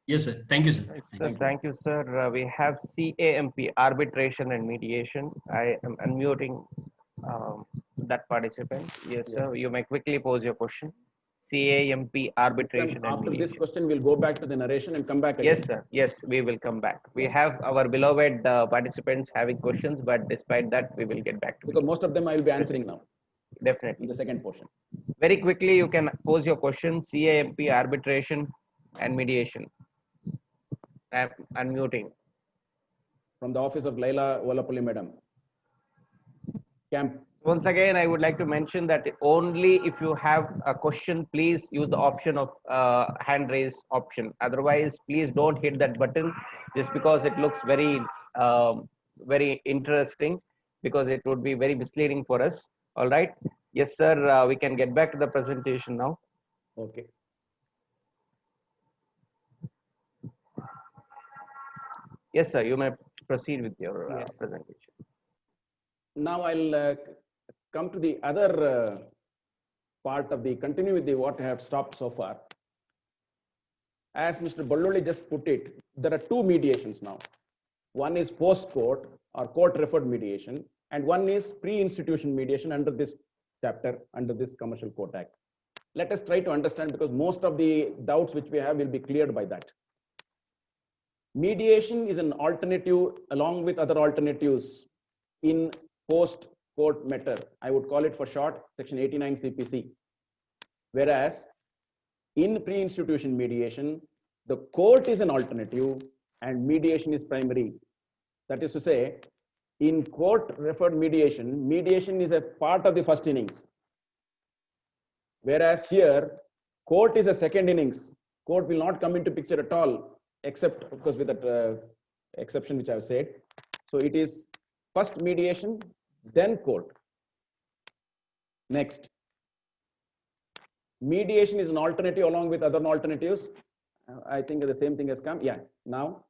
Yes, sir. Thank you, sir. Sir, thank you, sir. We have CAMP, arbitration and mediation. I am unmuting that participant. Yes, sir. You may quickly pose your question. CAMP, arbitration and After this mediation. question, we'll go back to the narration and come back again. Yes, sir. Yes, we will come back. We have our beloved participants having questions, but despite that, we will get back to Because you. most of them I will be answering now in Definitely. the second portion. Very quickly, you can pose your question. CAMP, arbitration and mediation. I'm unmuting. From the office of Laila Volapalli, madam. Camp. Once again, I would like to mention that only if you have a question, please use the option of hand raise option. Otherwise, please don't hit that button just because it looks very interesting, because it would be very misleading for us. All right. Yes, sir. We can get back to the presentation now. Okay. Yes, sir. You may proceed with your presentation. Now I'll come to the other part of the, continue with the what I have stopped so far. As Mr. Balloli just put it, there are two mediations now. One is post-court or court-referred mediation, and one is pre-institution mediation under this chapter, under this Commercial Court Act. Let us try to understand, because most of the doubts which we have will be cleared by that. Mediation is an alternative along with other alternatives in post-court matter. I would call it for short, section 89 CPC. Whereas in pre-institution mediation, the court is an alternative and mediation is primary. That is to say, in court-referred mediation, mediation is a part of the first innings. Whereas here, court is a second innings. Court will not come into picture at all, except, of course, with that exception which I have said. So it is first mediation, then court. Next. Mediation is an alternative along with other alternatives. I think the same thing has come. Yeah, now.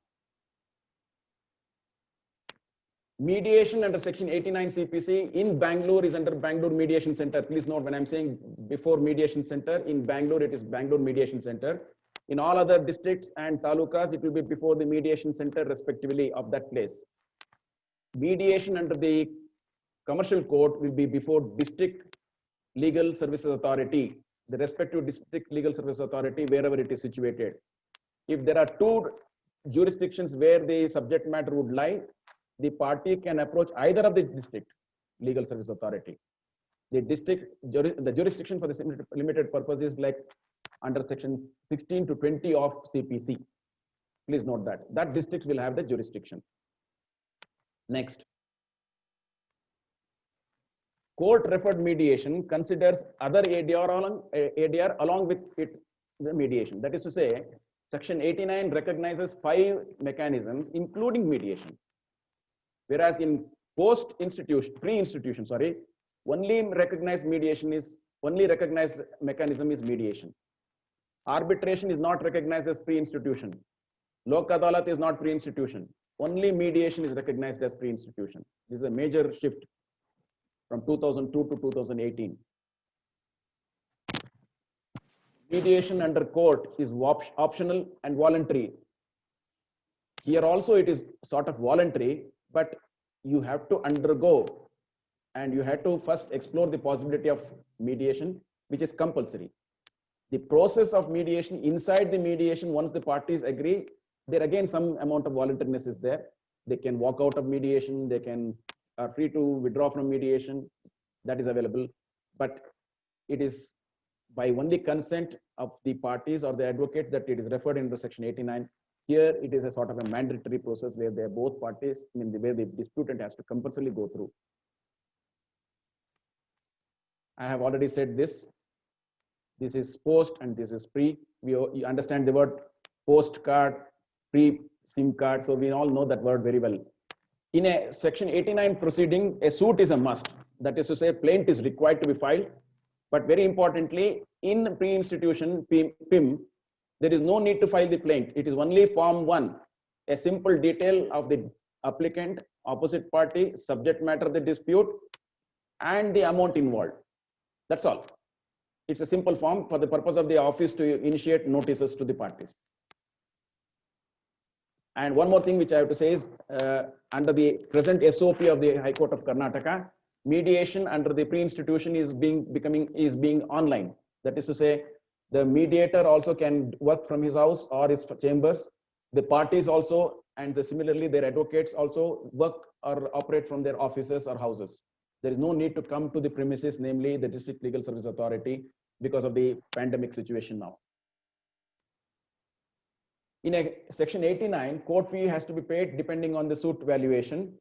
Mediation under section 89 CPC in Bangalore is under Bangalore Mediation Center. Please note, when I'm saying before Mediation Center, in Bangalore, it is Bangalore Mediation Center. In all other districts and talukas, it will be before the Mediation Center respectively of that place. Mediation under the Commercial Court will be before District Legal Services Authority, the respective District Legal Service Authority, wherever it is situated. If there are two jurisdictions where the subject matter would lie, the party can approach either of the District Legal Service Authority. The jurisdiction for this limited purpose is like under sections 16 to 20 of CPC. Please note that district will have the jurisdiction. Next. Court-referred mediation considers other ADR along with the mediation. That is to say, section 89 recognizes 5 mechanisms, including mediation. Whereas in pre-institution, only recognized mechanism is mediation. Arbitration is not recognized as pre-institution. Lok Adalat is not pre-institution. Only mediation is recognized as pre-institution. This is a major shift from 2002 to 2018. mediation under court is optional and voluntary. Here also it is sort of voluntary, but you have to undergo and you have to first explore the possibility of mediation, which is compulsory. The process of mediation, inside the mediation, once the parties agree, there again some amount of voluntariness is there. They can walk out of mediation, they are free to withdraw from mediation, that is available. But it is by only consent of the parties or the advocate that it is referred into section 89. Here it is a sort of a mandatory process where they are both parties, I mean, the way the disputant has to compulsorily go through. I have already said this. This is post and this is pre. You understand the word postcard, pre-SIM card. So we all know that word very well. In a section 89 proceeding, a suit is a must. That is to say, plaint is required to be filed. But very importantly, in pre-institution PIM, there is no need to file the plaint. It is only form 1, a simple detail of the applicant, opposite party, subject matter of the dispute, and the amount involved. That's all. It's a simple form for the purpose of the office to initiate notices to the parties. And one more thing which I have to say is, under the present SOP of the High Court of Karnataka, mediation under the pre-institution is being online. That is to say, the mediator also can work from his house or his chambers. The parties also, and similarly their advocates also work or operate from their offices or houses. There is no need to come to the premises, namely the District Legal Service Authority, because of the pandemic situation now. In a section 89, court fee has to be paid depending on the suit valuation,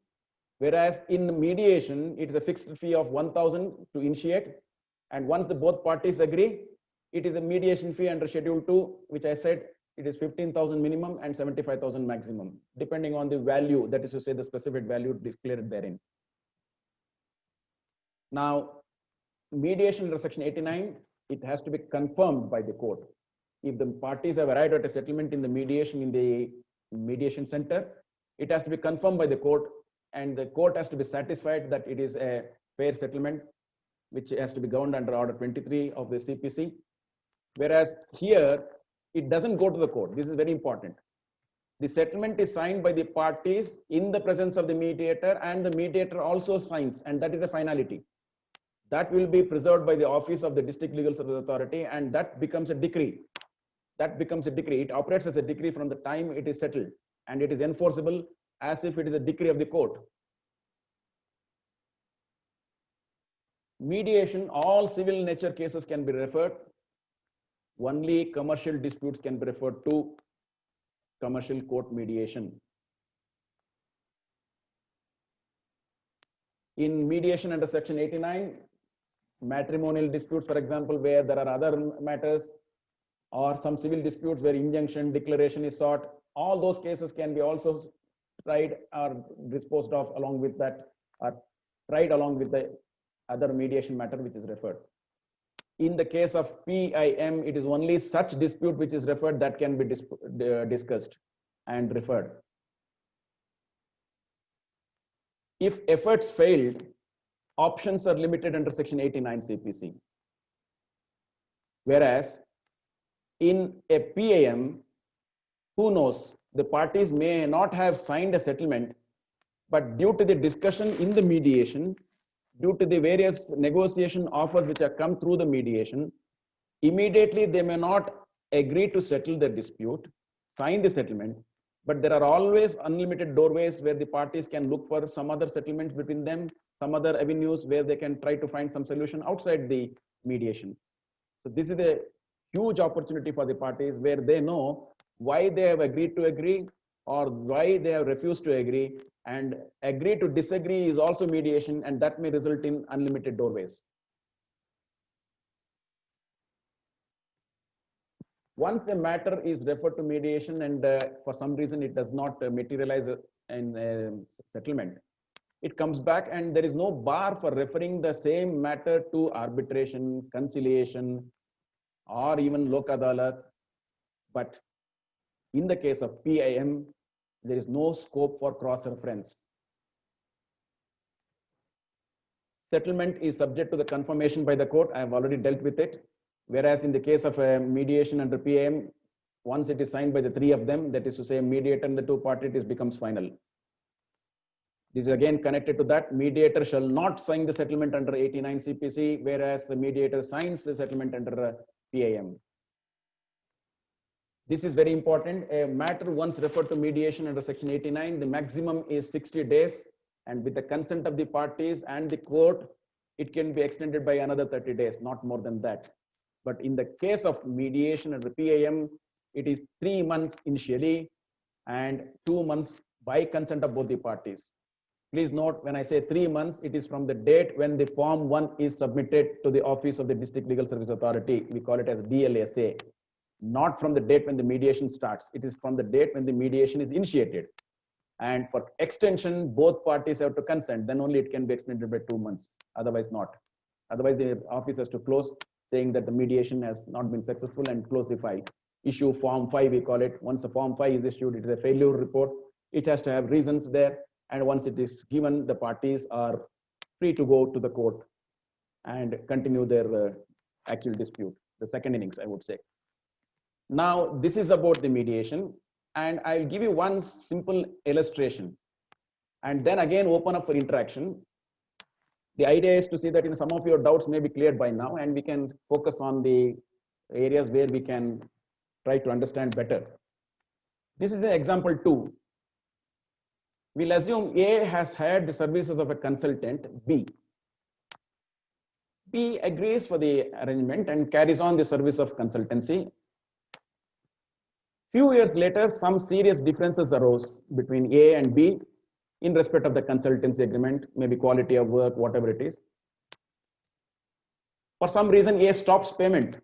whereas in mediation, it is a fixed fee of 1,000 to initiate, and once both parties agree, it is a mediation fee under Schedule 2, which I said it is 15,000 minimum and 75,000 maximum, depending on the value, that is to say the specific value declared therein. Now, mediation under section 89, it has to be confirmed by the court. If the parties have arrived at a settlement in the mediation center, it has to be confirmed by the court, and the court has to be satisfied that it is a fair settlement, which has to be governed under Order 23 of the CPC. Whereas here, it doesn't go to the court. This is very important. The settlement is signed by the parties in the presence of the mediator, and the mediator also signs, and that is a finality. That will be preserved by the office of the District Legal Service Authority, and that becomes a decree. That becomes a decree. It operates as a decree from the time it is settled, and it is enforceable as if it is a decree of the court. Mediation, all civil nature cases can be referred. Only commercial disputes can be referred to commercial court mediation. In mediation under section 89, matrimonial disputes, for example, where there are other matters, or some civil disputes where injunction declaration is sought, all those cases can be also tried or disposed of along with that, or tried along with the other mediation matter which is referred. In the case of PIM, it is only such dispute which is referred that can be discussed and referred. If efforts failed, options are limited under section 89 CPC. Whereas in a PIM, who knows, the parties may not have signed a settlement, but due to the discussion in the mediation, due to the various negotiation offers which have come through the mediation, immediately they may not agree to settle the dispute, sign the settlement, but there are always unlimited doorways where the parties can look for some other settlements between them, some other avenues where they can try to find some solution outside the mediation. So this is a huge opportunity for the parties where they know why they have agreed to agree or why they have refused to agree, and agree to disagree is also mediation, and that may result in unlimited doorways. Once a matter is referred to mediation and for some reason it does not materialize in settlement, it comes back and there is no bar for referring the same matter to arbitration, conciliation, or even Lok Adalat. But in the case of PIM, there is no scope for cross-reference. Settlement is subject to the confirmation by the court. I have already dealt with it. Whereas in the case of a mediation under PAM, once it is signed by the three of them, that is to say mediator and the two parties, it becomes final. This is again connected to that. Mediator shall not sign the settlement under 89 CPC, whereas the mediator signs the settlement under PAM. This is very important. A matter once referred to mediation under section 89, the maximum is 60 days. And with the consent of the parties and the court, it can be extended by another 30 days, not more than that. But in the case of mediation under PAM, it is 3 months initially and 2 months by consent of both the parties. Please note, when I say 3 months, it is from the date when the Form 1 is submitted to the Office of the District Legal Service Authority. We call it as DLSA. Not from the date when the mediation starts. It is from the date when the mediation is initiated. And for extension, both parties have to consent. Then only it can be extended by 2 months. Otherwise not. Otherwise, the office has to close, saying that the mediation has not been successful, and close the file. Issue Form 5, we call it. Once a Form 5 is issued, it is a failure report. It has to have reasons there. And once it is given, the parties are free to go to the court and continue their actual dispute. The second innings, I would say. Now, this is about the mediation. And I'll give you one simple illustration. And then again, open up for interaction. The idea is to see that some of your doubts may be cleared by now, and we can focus on the areas where we can try to understand better. This is an example 2. We'll assume A has hired the services of a consultant, B. B agrees for the arrangement and carries on the service of consultancy. Few years later, some serious differences arose between A and B in respect of the consultancy agreement, maybe quality of work, whatever it is. For some reason, A stops payment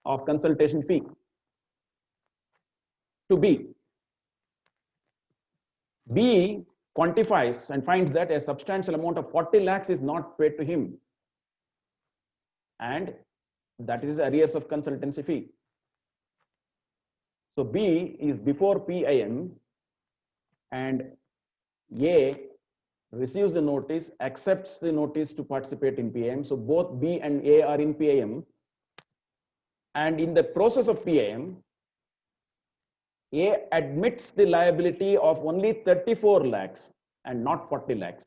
of consultation fee to B. B quantifies and finds that a substantial amount of 40 lakhs is not paid to him. And that is arrears of consultancy fee. So B is before PIM, and A receives the notice, accepts the notice to participate in PIM. So both B and A are in PIM. And in the process of PIM, A admits the liability of only 34 lakhs and not 40 lakhs.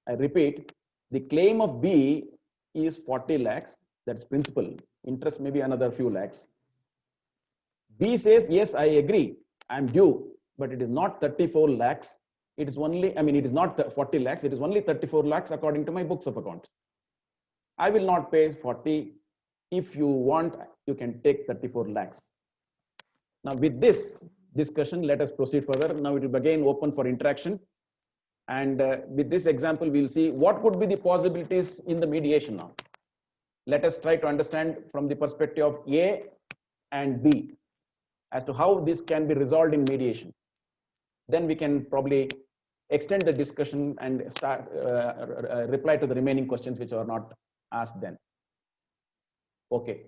I repeat, the claim of B is 40 lakhs, that's principal. Interest maybe another few lakhs. B says, yes, I agree, I'm due, but it is not 34 lakhs. It is only, it is not 40 lakhs, it is only 34 lakhs according to my books of accounts. I will not pay 40. If you want, you can take 34 lakhs. Now with this discussion, let us proceed further. Now it will be again open for interaction. And with this example, we'll see what could be the possibilities in the mediation now. Let us try to understand from the perspective of A and B as to how this can be resolved in mediation. Then we can probably extend the discussion and start reply to the remaining questions which are not asked then. Okay.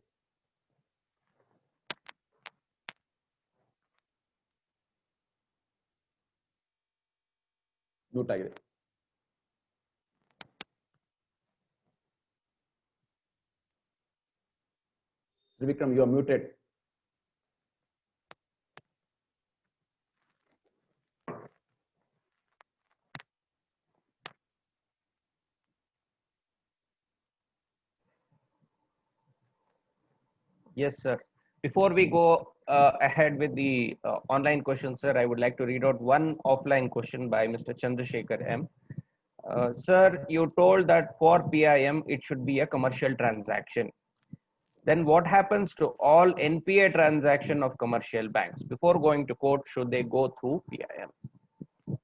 No tiger. Vikram, you are muted. Yes, sir. Before we go ahead with the online questions, sir, I would like to read out one offline question by Mr. Chandrasekhar M. Sir, you told that for PIM, it should be a commercial transaction. Then what happens to all NPA transaction of commercial banks? Before going to court, should they go through PIM?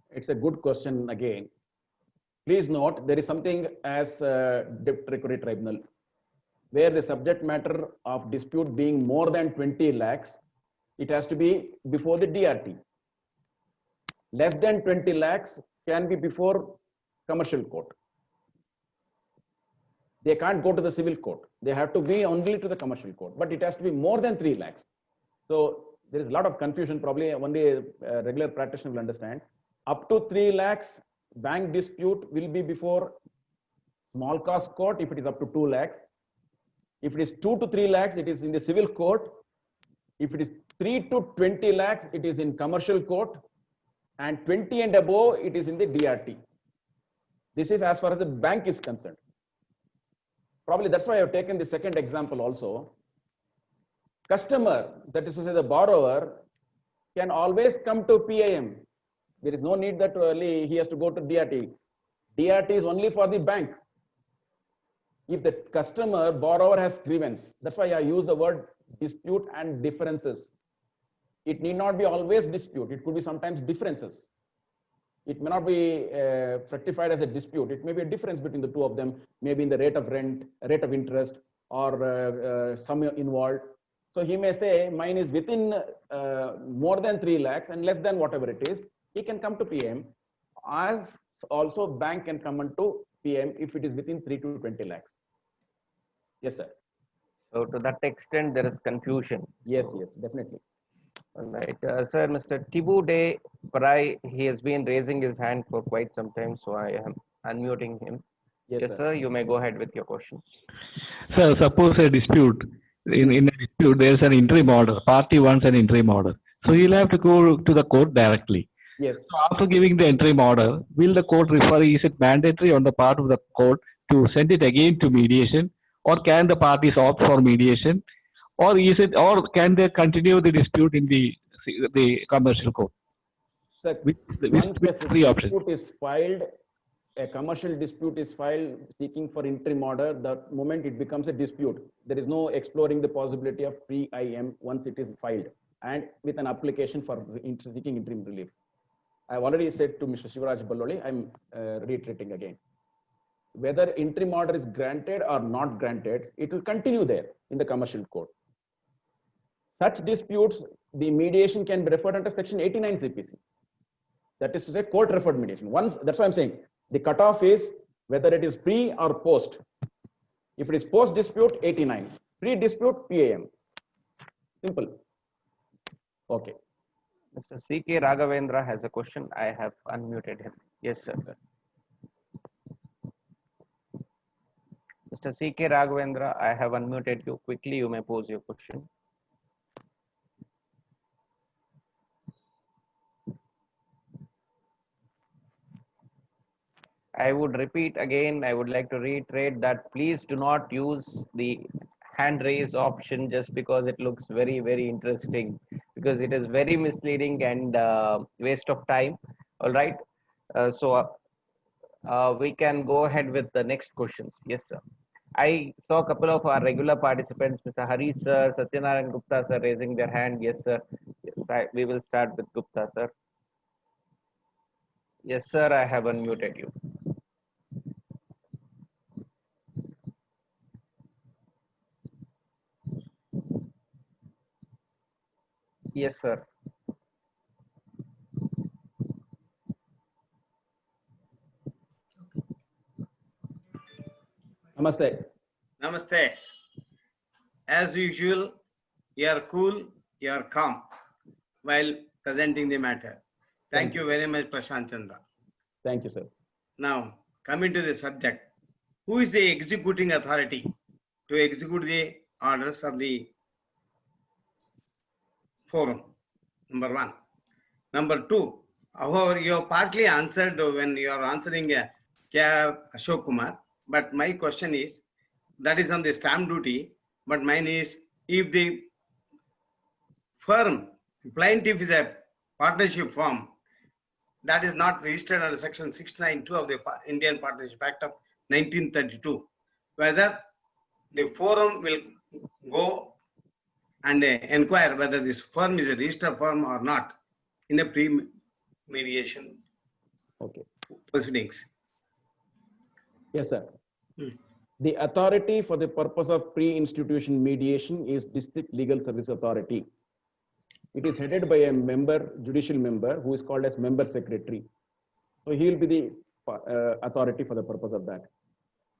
It's a good question again. Please note, there is something as Debt Recovery Tribunal, where the subject matter of dispute being more than 20 lakhs, it has to be before the DRT. Less than 20 lakhs can be before commercial court. They can't go to the civil court. They have to be only to the commercial court, but it has to be more than 3 lakhs. So there is a lot of confusion, probably only a regular practitioner will understand. Up to 3 lakhs, bank dispute will be before small cause court if it is up to 2 lakhs. If it is 2 to 3 lakhs, it is in the civil court. If it is 3 to 20 lakhs, it is in commercial court. And 20 and above, it is in the DRT. This is as far as the bank is concerned. Probably that's why I have taken the second example also. Customer, that is to say the borrower, can always come to PIM. There is no need that only he has to go to DRT. DRT is only for the bank. If the customer, borrower has grievance, that's why I use the word dispute and differences. It need not be always dispute. It could be sometimes differences. It may not be rectified as a dispute. It may be a difference between the two of them, maybe in the rate of rent, rate of interest, or some involved. So he may say mine is within more than 3 lakhs and less than whatever it is. He can come to PM. As also bank can come into PM if it is within 3 to 20 lakhs. Yes, sir. So to that extent, there is confusion. Yes, yes, definitely. All right, sir, Mr. Tibu De Parai, he has been raising his hand for quite some time, so I am unmuting him. Yes, sir, you may go ahead with your question. So suppose a dispute, in a dispute, there is an interim order, party wants an interim order. So he'll have to go to the court directly. Yes. So after giving the interim order, will the court refer, is it mandatory on the part of the court to send it again to mediation, or can the parties opt for mediation, or is it, or can they continue the dispute in the commercial court? Sir, Which once the three options? dispute is filed, a commercial dispute is filed seeking for interim order, the moment it becomes a dispute, there is no exploring the possibility of pre-IM once it is filed and with an application for seeking interim relief. I have already said to Mr. Shivaraj Balloli, I'm reiterating again. Whether interim order is granted or not granted, it will continue there in the commercial court. Such disputes, the mediation can be referred under section 89 CPC. That is to say court referred mediation. Once, that's what I'm saying. The cutoff is whether it is pre or post. If it is post dispute, 89. Pre dispute, PAM. Simple. Okay. Mr. C.K. Raghavendra has a question. I have unmuted him. Yes, sir. Mr. C.K. Raghavendra, I have unmuted you. Quickly, you may pose your question. I would repeat again, I would like to reiterate that please do not use the hand raise option just because it looks very, very interesting, because it is very misleading and waste of time. All right. We can go ahead with the next questions. Yes, sir. I saw a couple of our regular participants, Mr. Hari sir, Satyanarayan Gupta sir, raising their hand. Yes, sir. Yes, we will start with Gupta sir. Yes, sir. I have unmuted you. Yes, sir. Namaste. Namaste. As usual, you are cool, you are calm while presenting the matter. Thank you very much, Prashant Chandra. Thank you, sir. Now, coming to the subject, who is the executing authority to execute the orders of the forum? Number one. Number two, however, you have partly answered when you are answering K.R. Ashok Kumar, but my question is, that is on the stamp duty, but mine is, if the firm, plaintiff is a partnership firm, that is not registered under section 692 of the Indian Partnership Act of 1932, whether the forum will go and inquire whether this firm is a registered firm or not in a pre-mediation proceedings. Yes, sir. The authority for the purpose of pre-institution mediation is District Legal Service Authority. It is headed by a member, judicial member, who is called as member secretary. So he will be the authority for the purpose of that.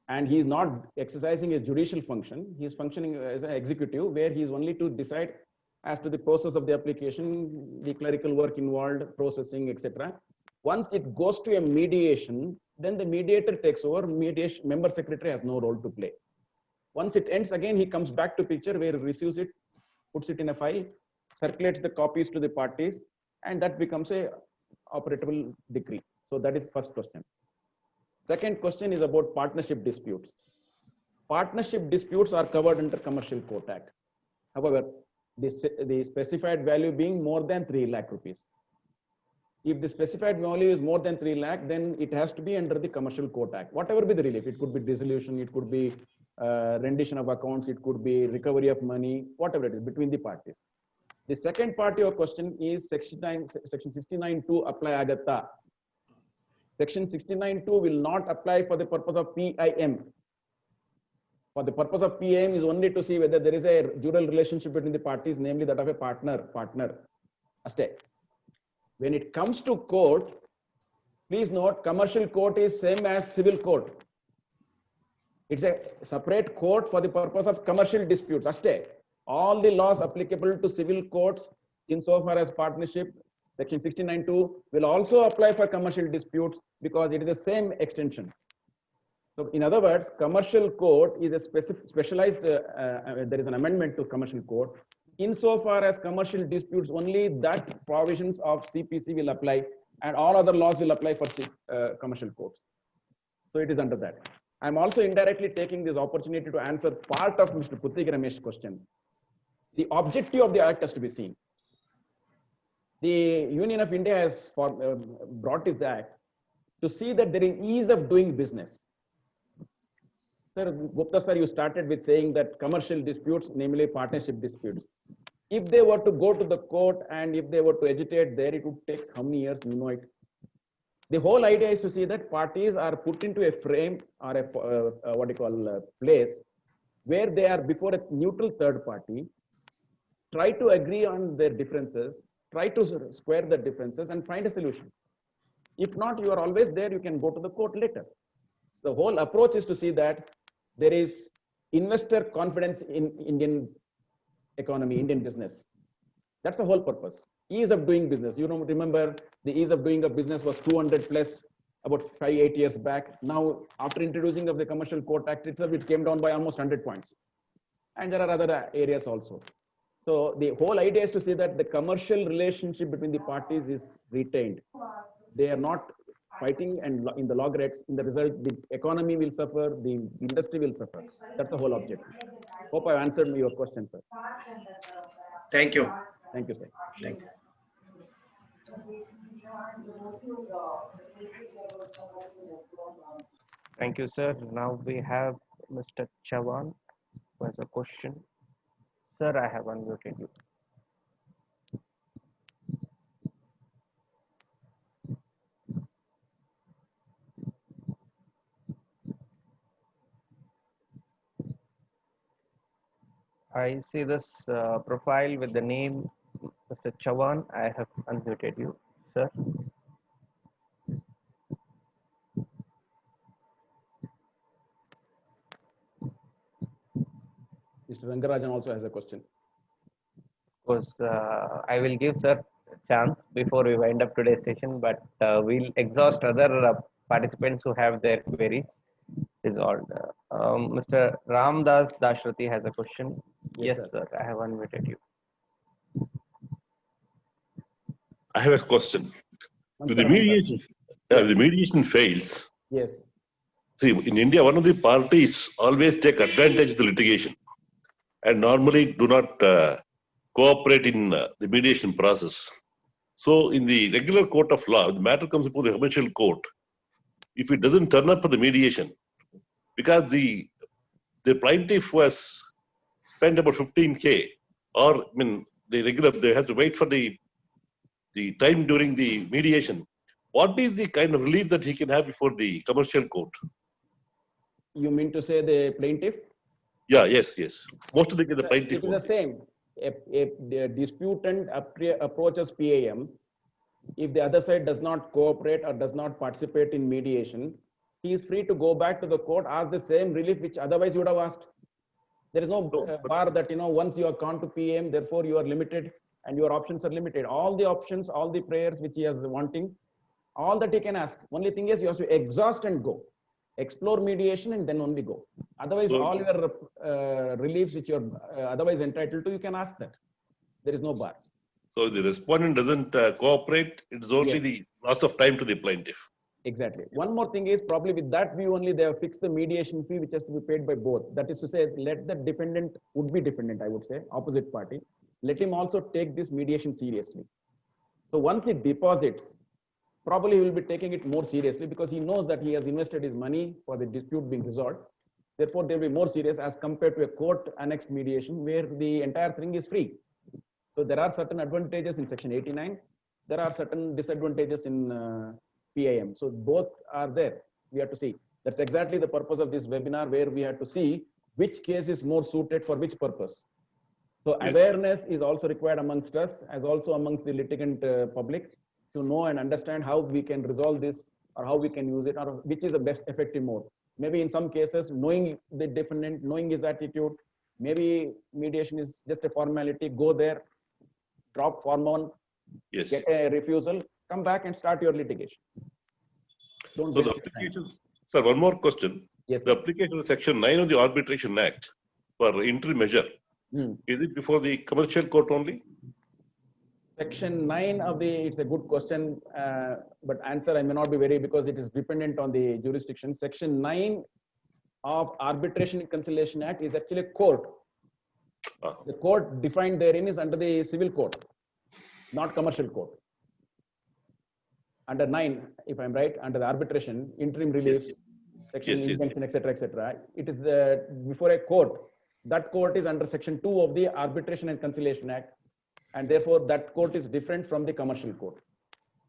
And he is not exercising a judicial function. He is functioning as an executive, where he is only to decide as to the process of the application, the clerical work involved, processing, etc. Once it goes to a mediation, then the mediator takes over. Mediation member secretary has no role to play. Once it ends, again, he comes back to picture where he receives it, puts it in a file, circulates the copies to the parties, and that becomes a operatable decree. So that is first question. Second question is about partnership disputes. Partnership disputes are covered under Commercial Court Act. However, the specified value being more than 3 lakh rupees. If the specified value is more than 3 lakh, then it has to be under the Commercial Court Act. Whatever be the relief, it could be dissolution, it could be rendition of accounts, it could be recovery of money, whatever it is between the parties. The second part of your question is section 69(2) apply agata. Section 69(2) will not apply for the purpose of PIM. For the purpose of PIM is only to see whether there is a dual relationship between the parties, namely that of a partner. When it comes to court, please note, commercial court is same as civil court. It's a separate court for the purpose of commercial disputes. All the laws applicable to civil courts insofar as partnership, section 69(2) will also apply for commercial disputes because it is the same extension. So in other words, commercial court is a specialized, there is an amendment to commercial court. Insofar as commercial disputes, only that provisions of CPC will apply and all other laws will apply for commercial courts. So it is under that. I'm also indirectly taking this opportunity to answer part of Mr. Puthig Ramesh's question. The objective of the act has to be seen. The Union of India has brought this act to see that there is ease of doing business. Sir, Gupta sir, you started with saying that commercial disputes, namely partnership disputes, if they were to go to the court and if they were to agitate there, it would take how many years, you know it. The whole idea is to see that parties are put into a frame or a place where they are before a neutral third party, try to agree on their differences, try to square the differences and find a solution. If not, you are always there, you can go to the court later. The whole approach is to see that there is investor confidence in Indian economy, Indian business. That's the whole purpose. Ease of doing business. You know, remember the ease of doing a business was 200 plus about 5-8 years back. Now, after introducing of the Commercial Court Act itself, it came down by almost 100 points. And there are other areas also. So the whole idea is to say that the commercial relationship between the parties is retained. They are not fighting, and in the logarithm, in the result, the economy will suffer, the industry will suffer. That's the whole objective. Hope I answered your question, sir. Thank you. Thank you, sir. Thank you. Thank you, sir. Now we have Mr. Chavan who has a question. Sir, I have unmuted you. I see this profile with the name Mr. Chavan. I have unmuted you, sir. Mr. Rangarajan also has a question. Of course, I will give sir a chance before we wind up today's session, but we'll exhaust other participants who have their queries resolved. Mr. Ramdas Dashrathi has a question. Yes, sir. I have unmuted you. I have a question. If the mediation fails, yes. See, in India, one of the parties always take advantage of the litigation and normally do not cooperate in the mediation process. So in the regular court of law, the matter comes before the commercial court. If it doesn't turn up for the mediation, because the plaintiff was spent about 15K, or I mean, they have to wait for the time during the mediation. What is the kind of relief that he can have before the commercial court? You mean to say the plaintiff? Yeah, yes. Most of the plaintiff. It is the same. A disputant approaches PAM. If the other side does not cooperate or does not participate in mediation, he is free to go back to the court, ask the same relief which otherwise you would have asked. There is no bar that, once you have gone to PM, therefore you are limited and your options are limited. All the options, all the prayers which he is wanting, all that he can ask. Only thing is you have to exhaust and go. explore mediation and then only go. Otherwise, So- all your reliefs which you're otherwise entitled to, you can ask that. There is no bar. So the respondent doesn't cooperate, it's only Yes. the loss of time to the plaintiff. Exactly. One more thing is probably with that view only they have fixed the mediation fee which has to be paid by both. That is to say, let the defendant, would be defendant, I would say, opposite party, let him also take this mediation seriously. So once he deposits, probably he will be taking it more seriously because he knows that he has invested his money for the dispute being resolved. Therefore, they will be more serious as compared to a court annexed mediation where the entire thing is free. So there are certain advantages in section 89. There are certain disadvantages in PIM. So both are there. We have to see. That's exactly the purpose of this webinar where we have to see which case is more suited for which purpose. So Yes. awareness is also required amongst us as also amongst the litigant public to know and understand how we can resolve this or how we can use it or which is the best effective mode. Maybe in some cases, knowing the defendant, knowing his attitude, maybe mediation is just a formality, go there, drop form 1, Yes. get a refusal, come back and start your litigation. Don't So the waste your time. application, sir, one more question. Yes, The sir. application of section 9 of the Arbitration Act for interim measure, Hmm. is it before the commercial court only? Section 9 of the, it's a good question, but answer I may not be very because it is dependent on the jurisdiction. Section 9 of Arbitration and Conciliation Act is actually a court. Ah. The court defined therein is under the civil court, not commercial court. Under 9, if I'm right, under the arbitration, interim reliefs, section Yes, yes. injunction, etc., it is the before a court. That court is under section 2 of the Arbitration and Conciliation Act, and therefore that court is different from the commercial court.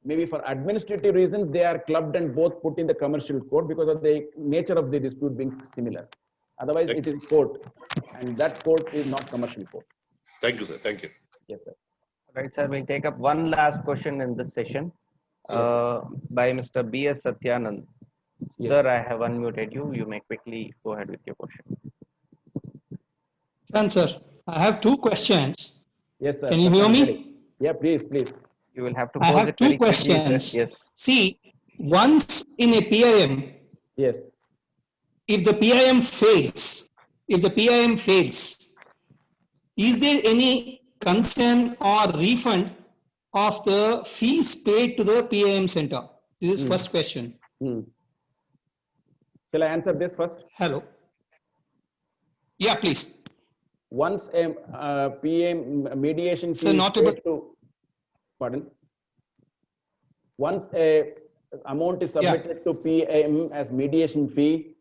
Maybe for administrative reasons, they are clubbed and both put in the commercial court because of the nature of the dispute being similar. Otherwise, it is court, and that court is not commercial court. Thank you, sir. Thank you. Yes, sir. Right, sir. We'll take up one last question in this session by Mr. B.S. Satyanand. Yes. Sir, I have unmuted you. You may quickly go ahead with your question. Sir, I have two questions. Yes, sir. Can you hear me? Ready. Yeah, please, please. You will have to I pose have it two very quickly, sir. questions. Yes. See, once in a PIM, Yes. if the PIM fails, is there any concern or refund of the fees paid to the PIM center? This is first question. Hmm. Shall I answer this first? Hello. Yeah, please. Once a PM mediation fee Sir, is not paid able- to, pardon? Once a amount is submitted to PM as mediation fee,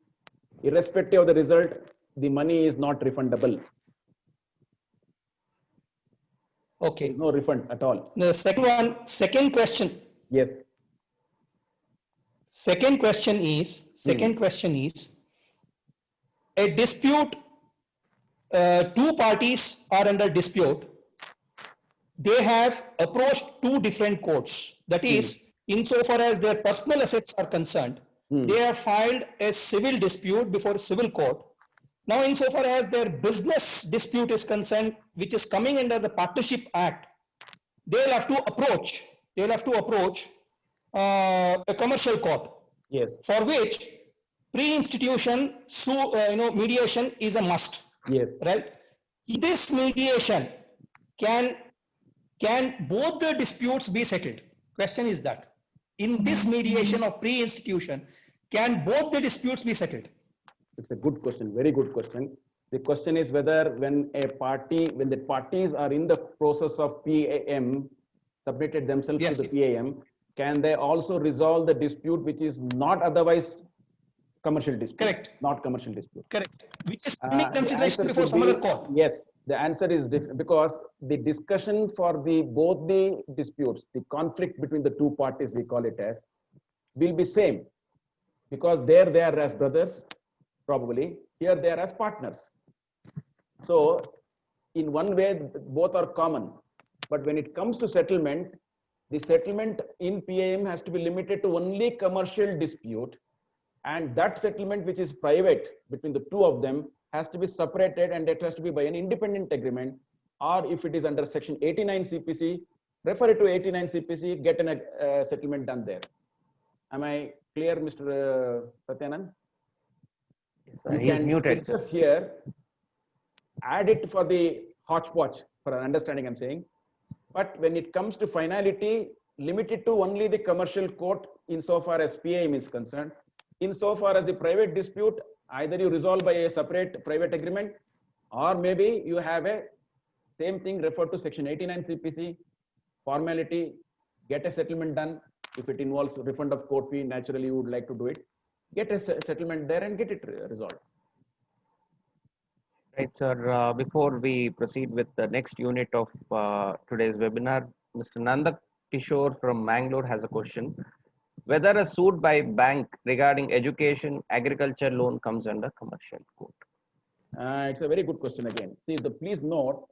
irrespective of the result, the money is not refundable. Okay. There's no refund at all. The second question. Yes. Second question is a dispute, two parties are under dispute. They have approached two different courts. That is, insofar as their personal assets are concerned, they have filed a civil dispute before a civil court. Now, insofar as their business dispute is concerned, which is coming under the Partnership Act, they'll have to approach a commercial court, Yes. for which pre-institution mediation is a must, Yes. right? In this mediation, can both the disputes be settled? Question is that. In this mediation of pre-institution, can both the disputes be settled? It's a good question, very good question. The question is whether when the parties are in the process of PAM, submitted themselves Yes. to the PAM, can they also resolve the dispute which is not otherwise commercial dispute? Correct. Not commercial dispute. Correct. Which is pending The consideration answer before could some be other court. Yes, the answer is different because the discussion for both the disputes, the conflict between the two parties, we call it as, will be same because there they are as brothers, probably. Here they are as partners. So in one way, both are common. But when it comes to settlement, the settlement in PAM has to be limited to only commercial dispute. And that settlement, which is private between the two of them, has to be separated and it has to be by an independent agreement. Or if it is under section 89 CPC, refer it to 89 CPC, get a settlement done there. Am I clear, Mr. Satyanand? Yes, sir. You He is can muted, sir. discuss here, add it for the hodgepodge for an understanding I'm saying. But when it comes to finality, limit it to only the commercial court insofar as PAM is concerned. Insofar as the private dispute, either you resolve by a separate private agreement, or maybe you have a same thing referred to section 89 CPC, formality, get a settlement done. If it involves refund of court fee, naturally you would like to do it. Get a settlement there and get it resolved. Right, sir. Before we proceed with the next unit of today's webinar, Mr. Nanda Kishore from Mangalore has a question. Whether a suit by bank regarding education, agriculture loan comes under commercial court? It's a very good question again. See, please note,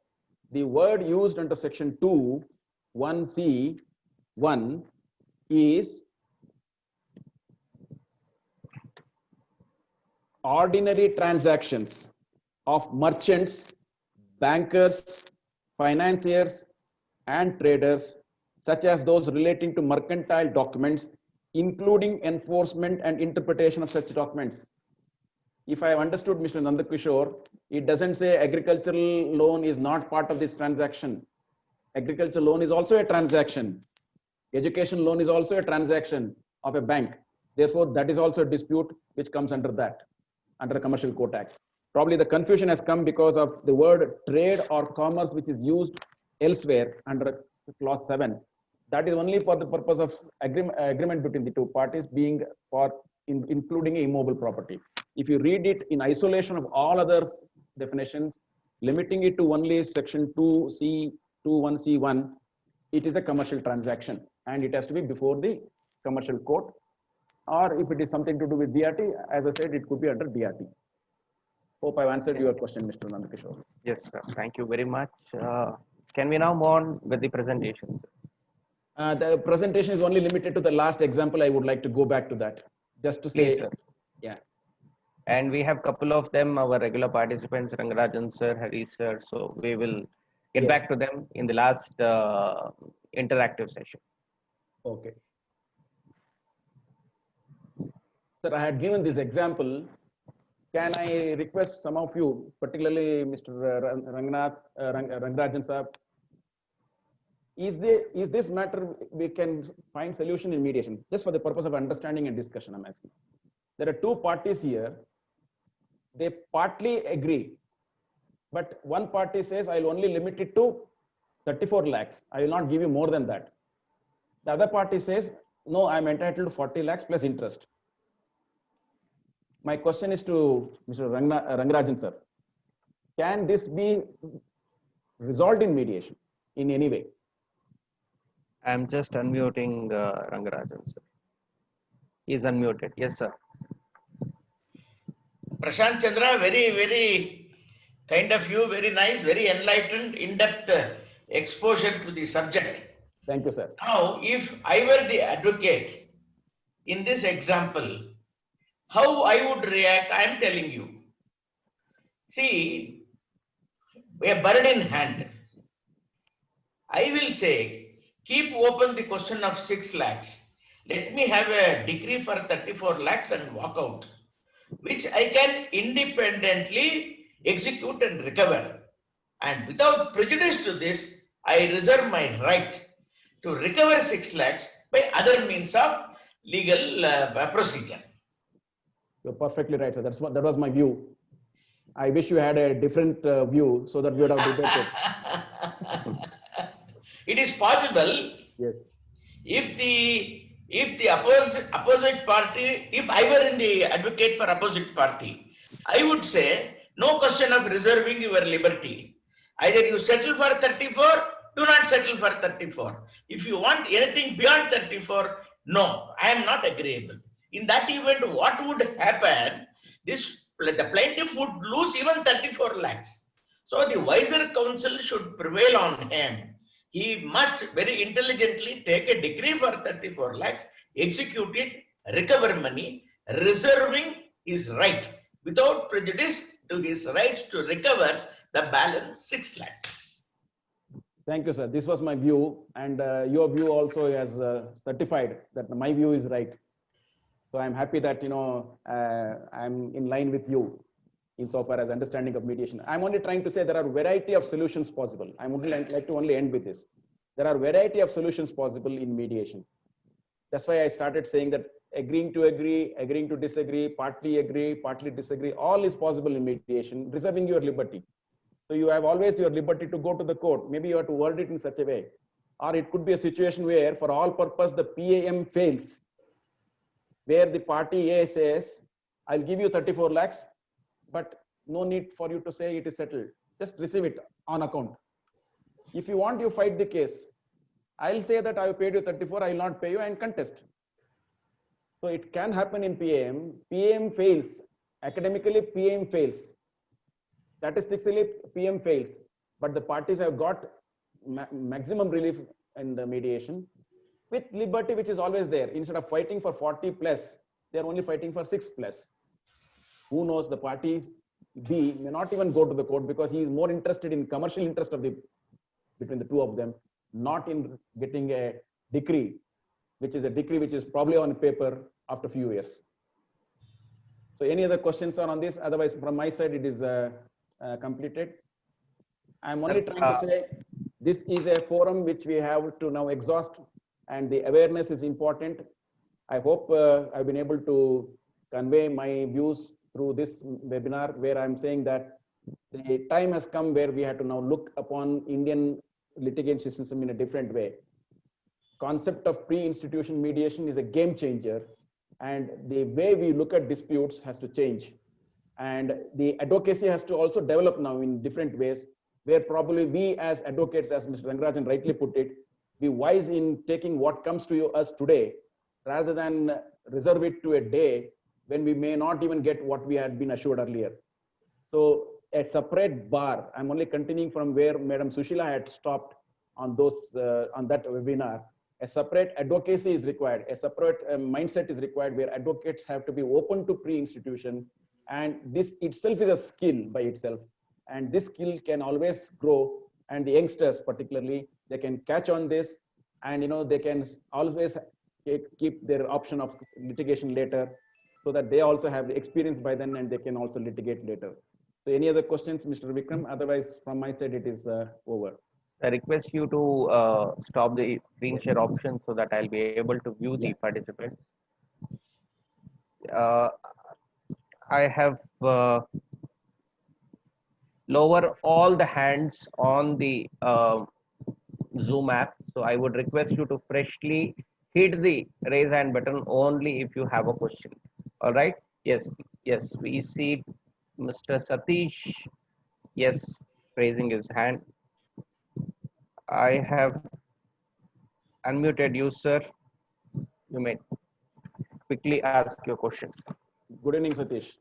the word used under section 2, 1C, 1 is ordinary transactions of merchants, bankers, financiers, and traders, such as those relating to mercantile documents, including enforcement and interpretation of such documents. If I have understood Mr. Nandakishore, it doesn't say agricultural loan is not part of this transaction. Agricultural loan is also a transaction. Education loan is also a transaction of a bank. Therefore, that is also a dispute which comes under that, under the Commercial Court Act. Probably the confusion has come because of the word trade or commerce, which is used elsewhere under clause 7. That is only for the purpose of agreement between the two parties, being for including immobile property. If you read it in isolation of all other definitions, limiting it to only section 2C, 21C1, it is a commercial transaction and it has to be before the commercial court. Or if it is something to do with DRT, as I said, it could be under DRT. Hope I've answered your question, Mr. Nandakishore. Yes, sir. Thank you very much. Can we now move on with the presentation, sir? The presentation is only limited to the last example. I would like to go back to that just to say, Please, sir. Yeah. And we have a couple of them, our regular participants, Rangarajan sir, Hari sir. So we will get back to them in the last interactive session. Okay. Sir, I had given this example. Can I request some of you, particularly Mr. Rangarajan sir, is this matter we can find solution in mediation? Just for the purpose of understanding and discussion, I'm asking. There are two parties here. They partly agree, but one party says, I'll only limit it to 34 lakhs. I will not give you more than that. The other party says, no, I'm entitled to 40 lakhs plus interest. My question is to Mr. Rangarajan sir. Can this be resolved in mediation in any way? I'm just unmuting Rangarajan sir. He is unmuted. Yes, sir. Prashant Chandra, very, very kind of you, very nice, very enlightened, in-depth exposure to the subject. Thank you, sir. Now, if I were the advocate in this example, how I would react, I am telling you. See, a bird in hand. I will say, keep open the question of 6 lakhs. Let me have a decree for 34 lakhs and walk out, which I can independently execute and recover. And without prejudice to this, I reserve my right to recover 6 lakhs by other means of legal procedure. You're perfectly right, sir. That was my view. I wish you had a different view so that we would have debated. It is possible. Yes. If the opposite party, if I were in the advocate for opposite party, I would say no question of reserving your liberty. Either you settle for 34, do not settle for 34. If you want anything beyond 34, no, I am not agreeable. In that event, what would happen? The plaintiff would lose even 34 lakhs. So the wiser counsel should prevail on him. He must very intelligently take a decree for 34 lakhs, execute it, recover money, reserving his right without prejudice to his right to recover the balance 6 lakhs. Thank you, sir. This was my view, and your view also has certified that my view is right. So I'm happy that, I'm in line with you insofar as understanding of mediation. I'm only trying to say there are variety of solutions possible. I would like to only end with this. There are variety of solutions possible in mediation. That's why I started saying that agreeing to agree, agreeing to disagree, partly disagree, all is possible in mediation, reserving your liberty. So you have always your liberty to go to the court. Maybe you have to word it in such a way. Or it could be a situation where for all purpose, the PAM fails, where the party A says, I'll give you 34 lakhs, but no need for you to say it is settled. Just receive it on account. If you want, you fight the case. I'll say that I have paid you 34, I will not pay you and contest. So it can happen in PAM. PAM fails. Academically, PAM fails. Statistically, PM fails. But the parties have got maximum relief in the mediation with liberty, which is always there. Instead of fighting for 40 plus, they're only fighting for 6 plus. Who knows, the party B may not even go to the court because he is more interested in commercial interest of between the two of them, not in getting a decree, which is probably on paper after a few years. So any other questions are on this? Otherwise, from my side, it is completed. I'm only trying to say this is a forum which we have to now exhaust, and the awareness is important. I hope I've been able to convey my views through this webinar, where I'm saying that the time has come where we have to now look upon Indian litigation system in a different way. Concept of pre-institution mediation is a game changer, and the way we look at disputes has to change. And the advocacy has to also develop now in different ways, where probably we as advocates, as Mr. Rangarajan rightly put it, be wise in taking what comes to us today, rather than reserve it to a day when we may not even get what we had been assured earlier. So a separate bar, I'm only continuing from where Madam Sushila had stopped on that webinar. A separate advocacy is required. A separate mindset is required, where advocates have to be open to pre-institution. And this itself is a skill by itself. And this skill can always grow. And the youngsters particularly, they can catch on this, and they can always keep their option of litigation later, so that they also have the experience by then and they can also litigate later. So any other questions, Mr. Vikram? Otherwise, from my side, it is over. I request you to stop the screen share option so that I'll be able to view the participants. I have lower all the hands on the Zoom app. So I would request you to freshly hit the raise hand button only if you have a question. All right. Yes. Yes. We see Mr. Satish. Yes. Raising his hand. I have unmuted you, sir. You may quickly ask your question. Good evening, Satish.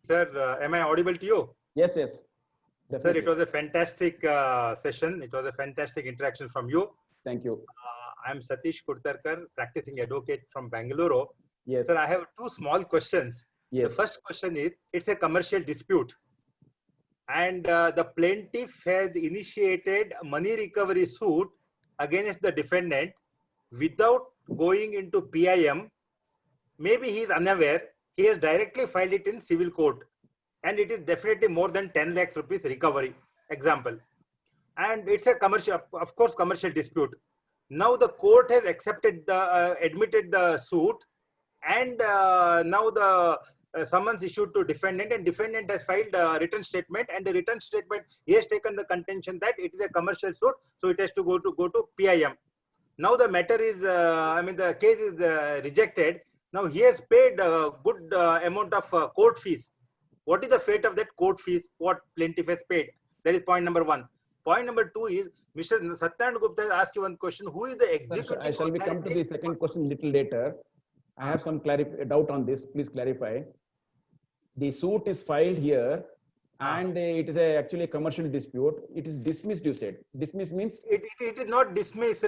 Sir, am I audible to you? Yes, yes. Definitely. Sir, it was a fantastic session. It was a fantastic interaction from you. Thank you. I'm Satish Kurtarkar, practicing advocate from Bangalore. Yes. Sir, I have two small questions. Yes. The first question is, it's a commercial dispute. And the plaintiff has initiated a money recovery suit against the defendant without going into PIM. Maybe he is unaware. He has directly filed it in civil court. And it is definitely more than 10 lakhs rupees recovery, example. And it's a commercial, of course, commercial dispute. Now the court has accepted admitted the suit, and now the summons issued to defendant, and defendant has filed a written statement, and the written statement, he has taken the contention that it is a commercial suit, so it has to go to PIM. Now the matter is, the case is rejected. Now he has paid a good amount of court fees. What is the fate of that court fees? What plaintiff has paid? That is point number one. Point number two is, Mr. Satyanarayana Gupta has asked you one question. Who is the executive? I shall come to the second question a little later. I have some doubt on this. Please clarify. The suit is filed here, and it is actually a commercial dispute. It is dismissed, you said. Dismissed means? It is not dismissed.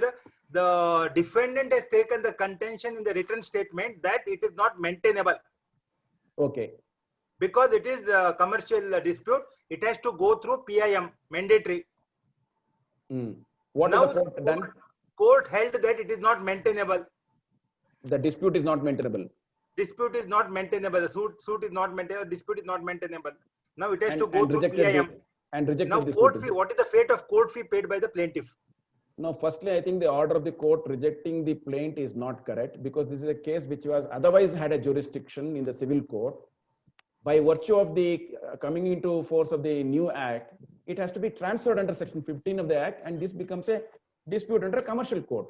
The defendant has taken the contention in the written statement that it is not maintainable. Okay. Because it is a commercial dispute, it has to go through PIM, mandatory. What now has the court done? Court held that it is not maintainable. The dispute is not maintainable. dispute is not maintainable, the suit is not maintainable, dispute is not maintainable. Now it has And- to go and through rejected PIM. and rejected Now this court petition. fee, what is the fate of court fee paid by the plaintiff? No, firstly, I think the order of the court rejecting the plaint is not correct because this is a case which was otherwise had a jurisdiction in the civil court. By virtue of the coming into force of the new act, it has to be transferred under section 15 of the act, and this becomes a dispute under commercial court.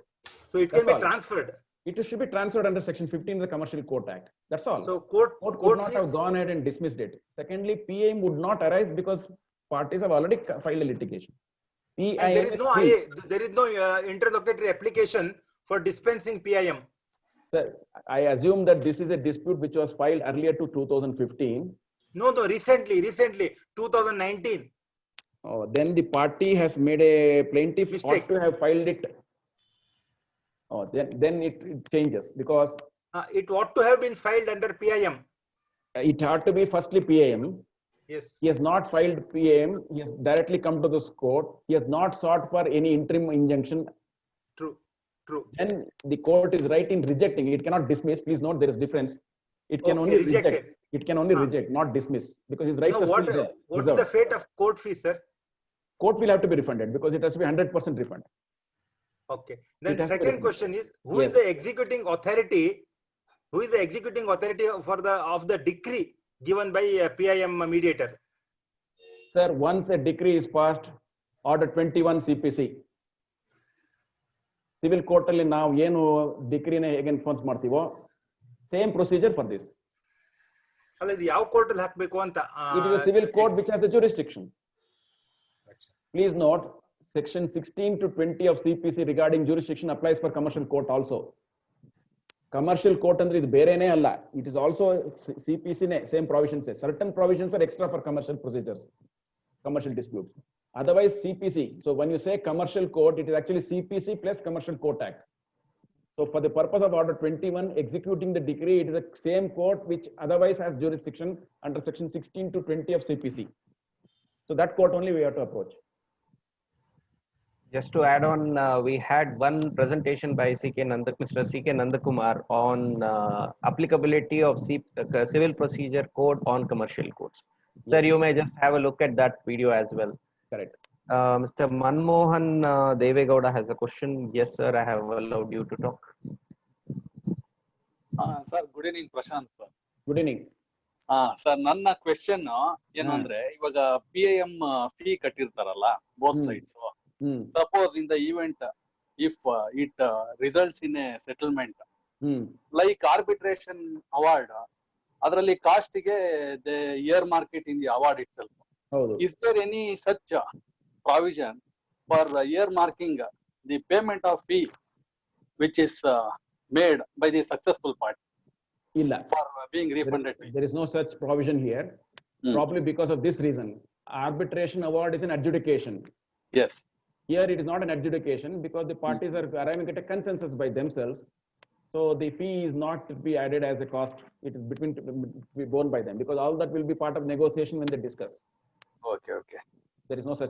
So it can be transferred. It should be transferred under section 15 of the Commercial Court Act. That's all. So court could not have gone ahead and dismissed it. Secondly, PIM would not arise because parties have already filed a litigation. And there is no interlocutory application for dispensing PIM. Sir, I assume that this is a dispute which was filed earlier to 2015. No, recently, 2019. Oh, then the party has made a plaintiff Mistake. ought to have filed it. Oh, then it changes because It ought to have been filed under PIM. it had to be firstly PIM. Yes. He has not filed PIM. He has directly come to this court. He has not sought for any interim injunction. True. Then the court is right in rejecting. It cannot dismiss. Please note there is difference. It can Okay, only rejected. reject. It can only reject, not dismiss, because his rights Now, are still there. what is the reserved. fate of court fees, sir? Court will have to be refunded because it has to be 100% refund. Okay. It Then has to be second refunded. question is, who is Yes. the executing authority? Who is the executing authority of the decree given by PIM mediator? Sir, once a decree is passed, Order 21 CPC. Civil court ಅಲ್ಲಿ ನಾವು ಏನು ಡಿಗ್ರಿನ ಹೇಗೆ enforce ಮಾಡ್ತೀವೋ same procedure for this. ಅಲ್ಲ ಇದು ಯಾವ court ಅಲ್ಲಿ ಹಾಕಬೇಕು ಅಂತ? It is a civil court which has the jurisdiction. Please note, section 16 to 20 of CPC regarding jurisdiction applies for commercial court also. Commercial court ಅಂದ್ರೆ ಇದು ಬೇರೆನೇ ಅಲ್ಲ. It is also CPC ನೇ same provisions. Certain provisions are extra for commercial procedures, commercial disputes. Otherwise CPC. So when you say commercial court, it is actually CPC plus Commercial Court Act. So for the purpose of Order 21, executing the decree, it is the same court which otherwise has jurisdiction under section 16 to 20 of CPC. So that court only we have to approach. Just to add on, we had one presentation by Mr. C.K. Nandakumar on applicability of Civil Procedure Code on commercial courts. Sir, you may just have a look at that video as well. Correct. Mr. Manmohan Devegowda has a question. Yes, sir, I have allowed you to talk. Sir, good evening, Prashant. Good evening. Sir, ನನ್ನ question ಏನು ಅಂದ್ರೆ ಇವಾಗ PIM fee ಕಟ್ಟಿರ್ತಾರಲ್ಲ both sides. Suppose in the event if it results in a settlement, like arbitration award, ಅದರಲ್ಲಿ cost ಗೆ the year market in the award itself. Is there any such provision for year marking the payment of fee which is made by the successful party for being refunded? There is no such provision here, probably because of this reason. Arbitration award is an adjudication. Yes. Here it is not an adjudication because the parties are arriving at a consensus by themselves. So the fee is not to be added as a cost. It is to be borne by them because all that will be part of negotiation when they discuss. Okay. There is no such.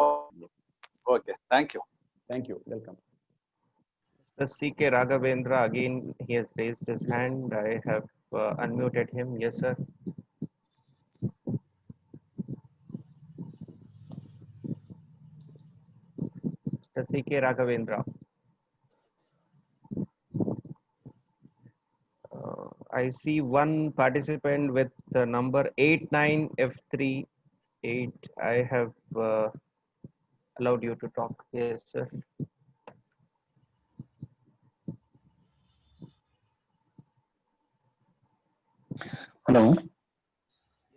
Okay. Thank you. Thank you. Welcome. Mr. C.K. Raghavendra, again, he has raised his hand. I have unmuted him. Yes, sir. Mr. C.K. Raghavendra. I see one participant with the number 89F38. I have allowed you to talk. Yes, sir. Hello.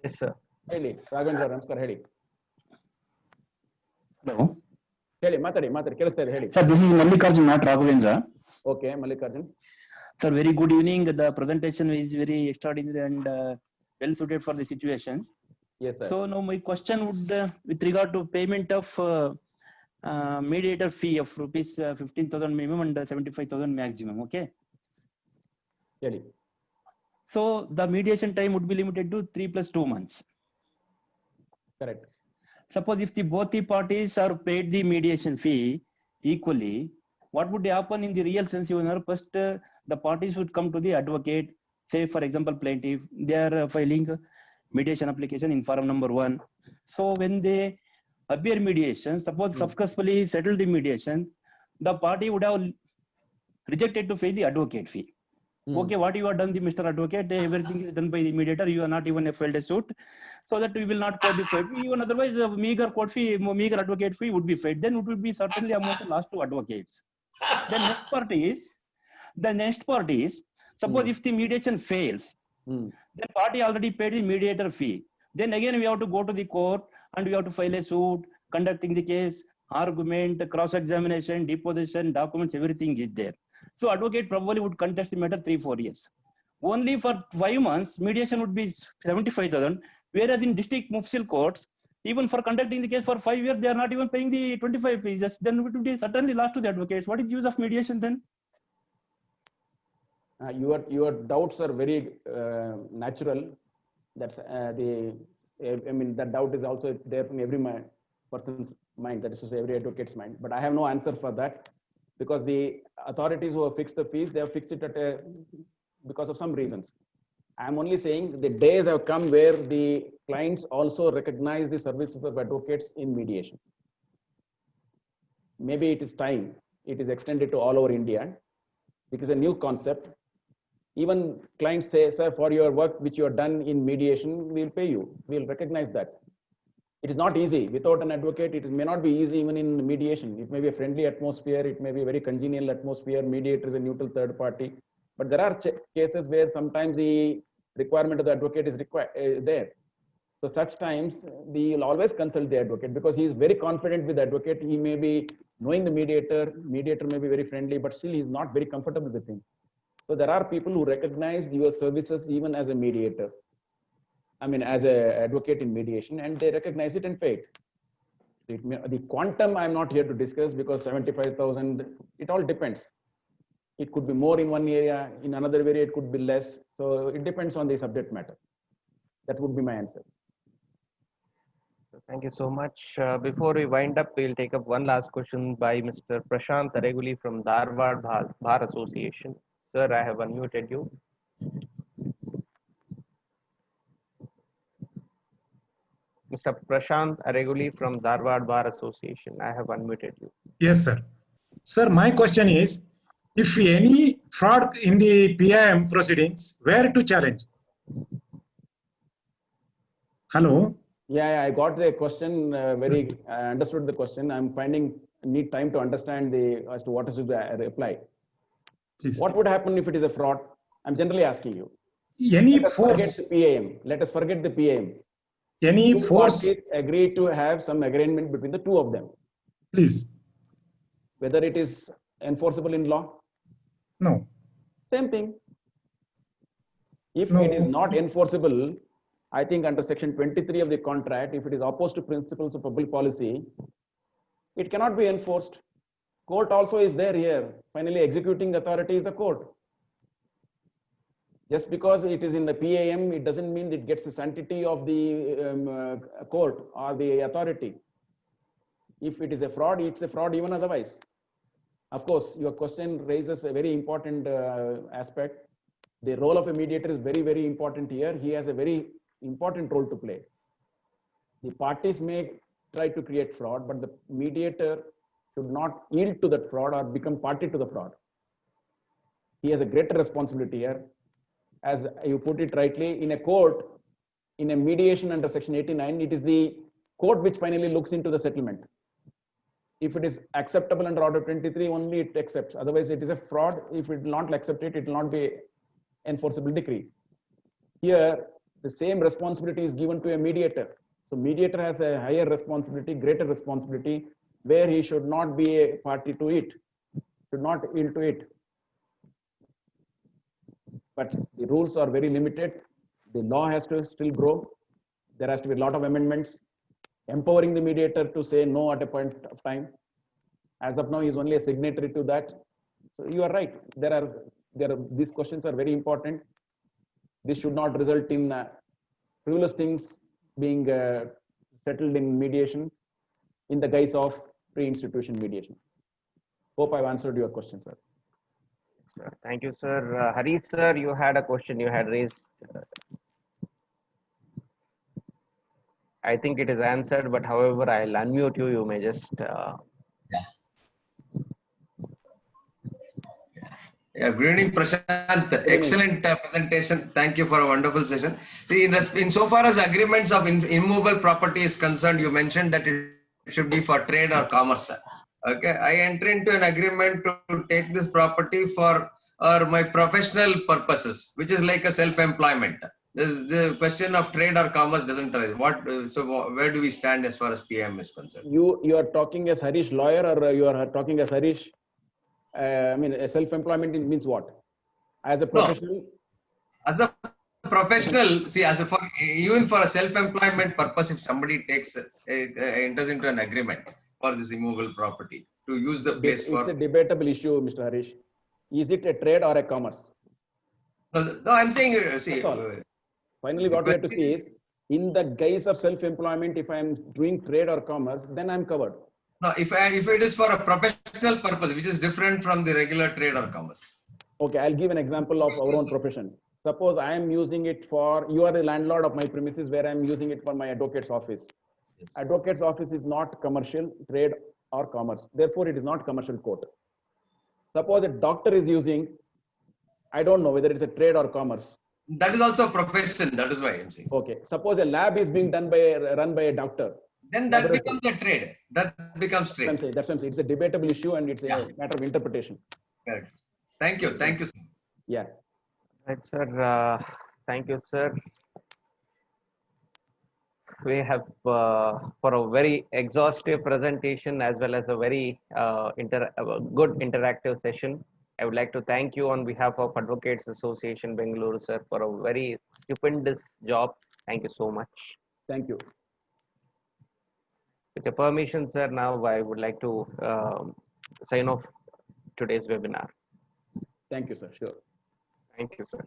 Yes, sir. ಹೇಳಿ ರಾಘವೇಂದ್ರ ನಮಸ್ಕಾರ ಹೇಳಿ. Hello. ಹೇಳಿ ಮಾತಾಡಿ ಕೇಳಿಸ್ತಾ ಇದೆ ಹೇಳಿ. Sir, this is Mallikarjun, not Raghavendra. Okay, Mallikarjun. Sir, very good evening. The presentation is very extraordinary and well suited for the situation. Yes, sir. So now my question would, with regard to payment of mediator fee of rupees 15,000 minimum and 75,000 maximum. Okay. ಹೇಳಿ. So the mediation time would be limited to 3 plus 2 months. Correct. Suppose if both the parties are paid the mediation fee equally, what would happen in the real sense? First, the parties would come to the advocate say for example plaintiff, they are filing mediation application in forum number 1. So when they appear mediation, suppose successfully settle the mediation, the party would have rejected to pay the advocate fee. Okay, what you have done, the Mr. Advocate, everything is done by the mediator. You are not even filed a suit, so that we will not pay the fee. Even otherwise, a meager court fee, meager advocate fee would be paid. Then it would be certainly amount to loss to advocates. The next part is, suppose if the mediation fails, then party already paid the mediator fee. Then again we have to go to the court and we have to file a suit, conducting the case, argument, cross-examination, deposition, documents, everything is there. So advocate probably would contest the matter 3-4 years. Only for 5 months, mediation would be 75,000. Whereas in district mufsil courts, even for conducting the case for 5 years, they are not even paying the 25 pieces. Then it would be certainly lost to the advocates. What is the use of mediation then? Your doubts are very natural. That's that doubt is also there in every person's mind. That is to say, every advocate's mind. But I have no answer for that, because the authorities who have fixed the fees, they have fixed it because of some reasons. I'm only saying the days have come where the clients also recognize the services of advocates in mediation. Maybe it is time it is extended to all over India. It is a new concept. Even clients say, sir, for your work which you have done in mediation, we'll pay you. We'll recognize that. It is not easy. Without an advocate, it may not be easy even in mediation. It may be a friendly atmosphere. It may be a very congenial atmosphere. Mediator is a neutral third party. But there are cases where sometimes the requirement of the advocate is there. So such times, you'll always consult the advocate, because he is very confident with the advocate. He may be knowing the mediator. Mediator may be very friendly, but still he is not very comfortable with him. So there are people who recognize your services even as a mediator. As an advocate in mediation, and they recognize it and pay it. The quantum I'm not here to discuss, because 75,000, it all depends. It could be more in one area, in another area it could be less. So it depends on the subject matter. That would be my answer. Thank you so much. Before we wind up, we'll take up one last question by Mr. Prashant Areguli from Dharwad Bar Association. Sir, I have unmuted you. Mr. Prashant Areguli from Dharwad Bar Association, I have unmuted you. Yes, sir. Sir, my question is, if any fraud in the PIM proceedings, where to challenge? Hello? Yeah, I got the question. I understood the question. I'm need time to understand as to what is the reply. Please, what would happen if it is a fraud? I'm generally asking you. Let us force. Forget the PIM. Let us forget the PIM. Any force agreed to have some agreement between the two of them. Please. Whether it is enforceable in law? No. Same thing. If it is not enforceable, I think under section 23 of the contract, if it is opposed to principles of public policy, it cannot be enforced. Court also is there here. Finally, executing authority is the court. Just because it is in the PIM, it doesn't mean it gets the sanctity of the court or the authority. If it is a fraud, it's a fraud even otherwise. Of course, your question raises a very important aspect. The role of a mediator is very, very important here. He has a very important role to play. The parties may try to create fraud, but the mediator should not yield to that fraud or become party to the fraud. He has a greater responsibility here. As you put it rightly, in a court, in a mediation under section 89, it is the court which finally looks into the settlement. If it is acceptable under order 23, only it accepts. Otherwise, it is a fraud. If it will not accept it, it will not be enforceable decree. Here, the same responsibility is given to a mediator. So mediator has a higher responsibility, greater responsibility, where he should not be a party to it, should not yield to it. But the rules are very limited. The law has to still grow. There has to be a lot of amendments, empowering the mediator to say no at a point of time. As of now, he is only a signatory to that. So you are right. These questions are very important. This should not result in frivolous things being settled in mediation in the guise of pre-institution mediation. Hope I've answered your question, sir. Sir. Thank you, sir. Harish, sir, you had a question you had raised. I think it is answered, but however, I'll unmute you. You may just. Yeah, good evening, Prashant. Excellent presentation. Thank you for a wonderful session. See, in so far as agreements of immovable property is concerned, you mentioned that it should be for trade or commerce. Okay, I enter into an agreement to take this property for my professional purposes, which is like a self-employment. The question of trade or commerce doesn't arise. Where do we stand as far as PM is concerned? You are talking as Harish lawyer, or you are talking as Harish? I mean, a self-employment means what? As a professional? No. As a professional, see, even for a self-employment purpose, if somebody enters into an agreement for this immovable property to use the place for. It's a debatable issue, Mr. Harish. Is it a trade or a commerce? No, I'm saying, see. Finally, what we have to see is, in the guise of self-employment, if I am doing trade or commerce, then I'm covered. No, if it is for a professional purpose, which is different from the regular trade or commerce. Okay, I'll give an example of our own profession. Suppose I am using it for, you are the landlord of my premises where I'm using it for my advocate's office. Yes. Advocate's office is not commercial, trade or commerce. Therefore, it is not commercial court. Suppose a doctor is using, I don't know whether it's a trade or commerce. That is also a profession. That is why I'm saying. Okay. Suppose a lab is being run by a doctor. Then that becomes a trade. That becomes trade. That's what I'm saying. It's a debatable issue and it's a matter of interpretation. Correct. Thank you. Thank you, sir. Yeah. Right, sir. Thank you, sir. We have for a very exhaustive presentation as well as a very good interactive session. I would like to thank you on behalf of Advocates Association Bengaluru, sir, for a very stupendous job. Thank you so much. Thank you. With your permission, sir, now I would like to sign off today's webinar. Thank you, sir. Sure. Thank you, sir.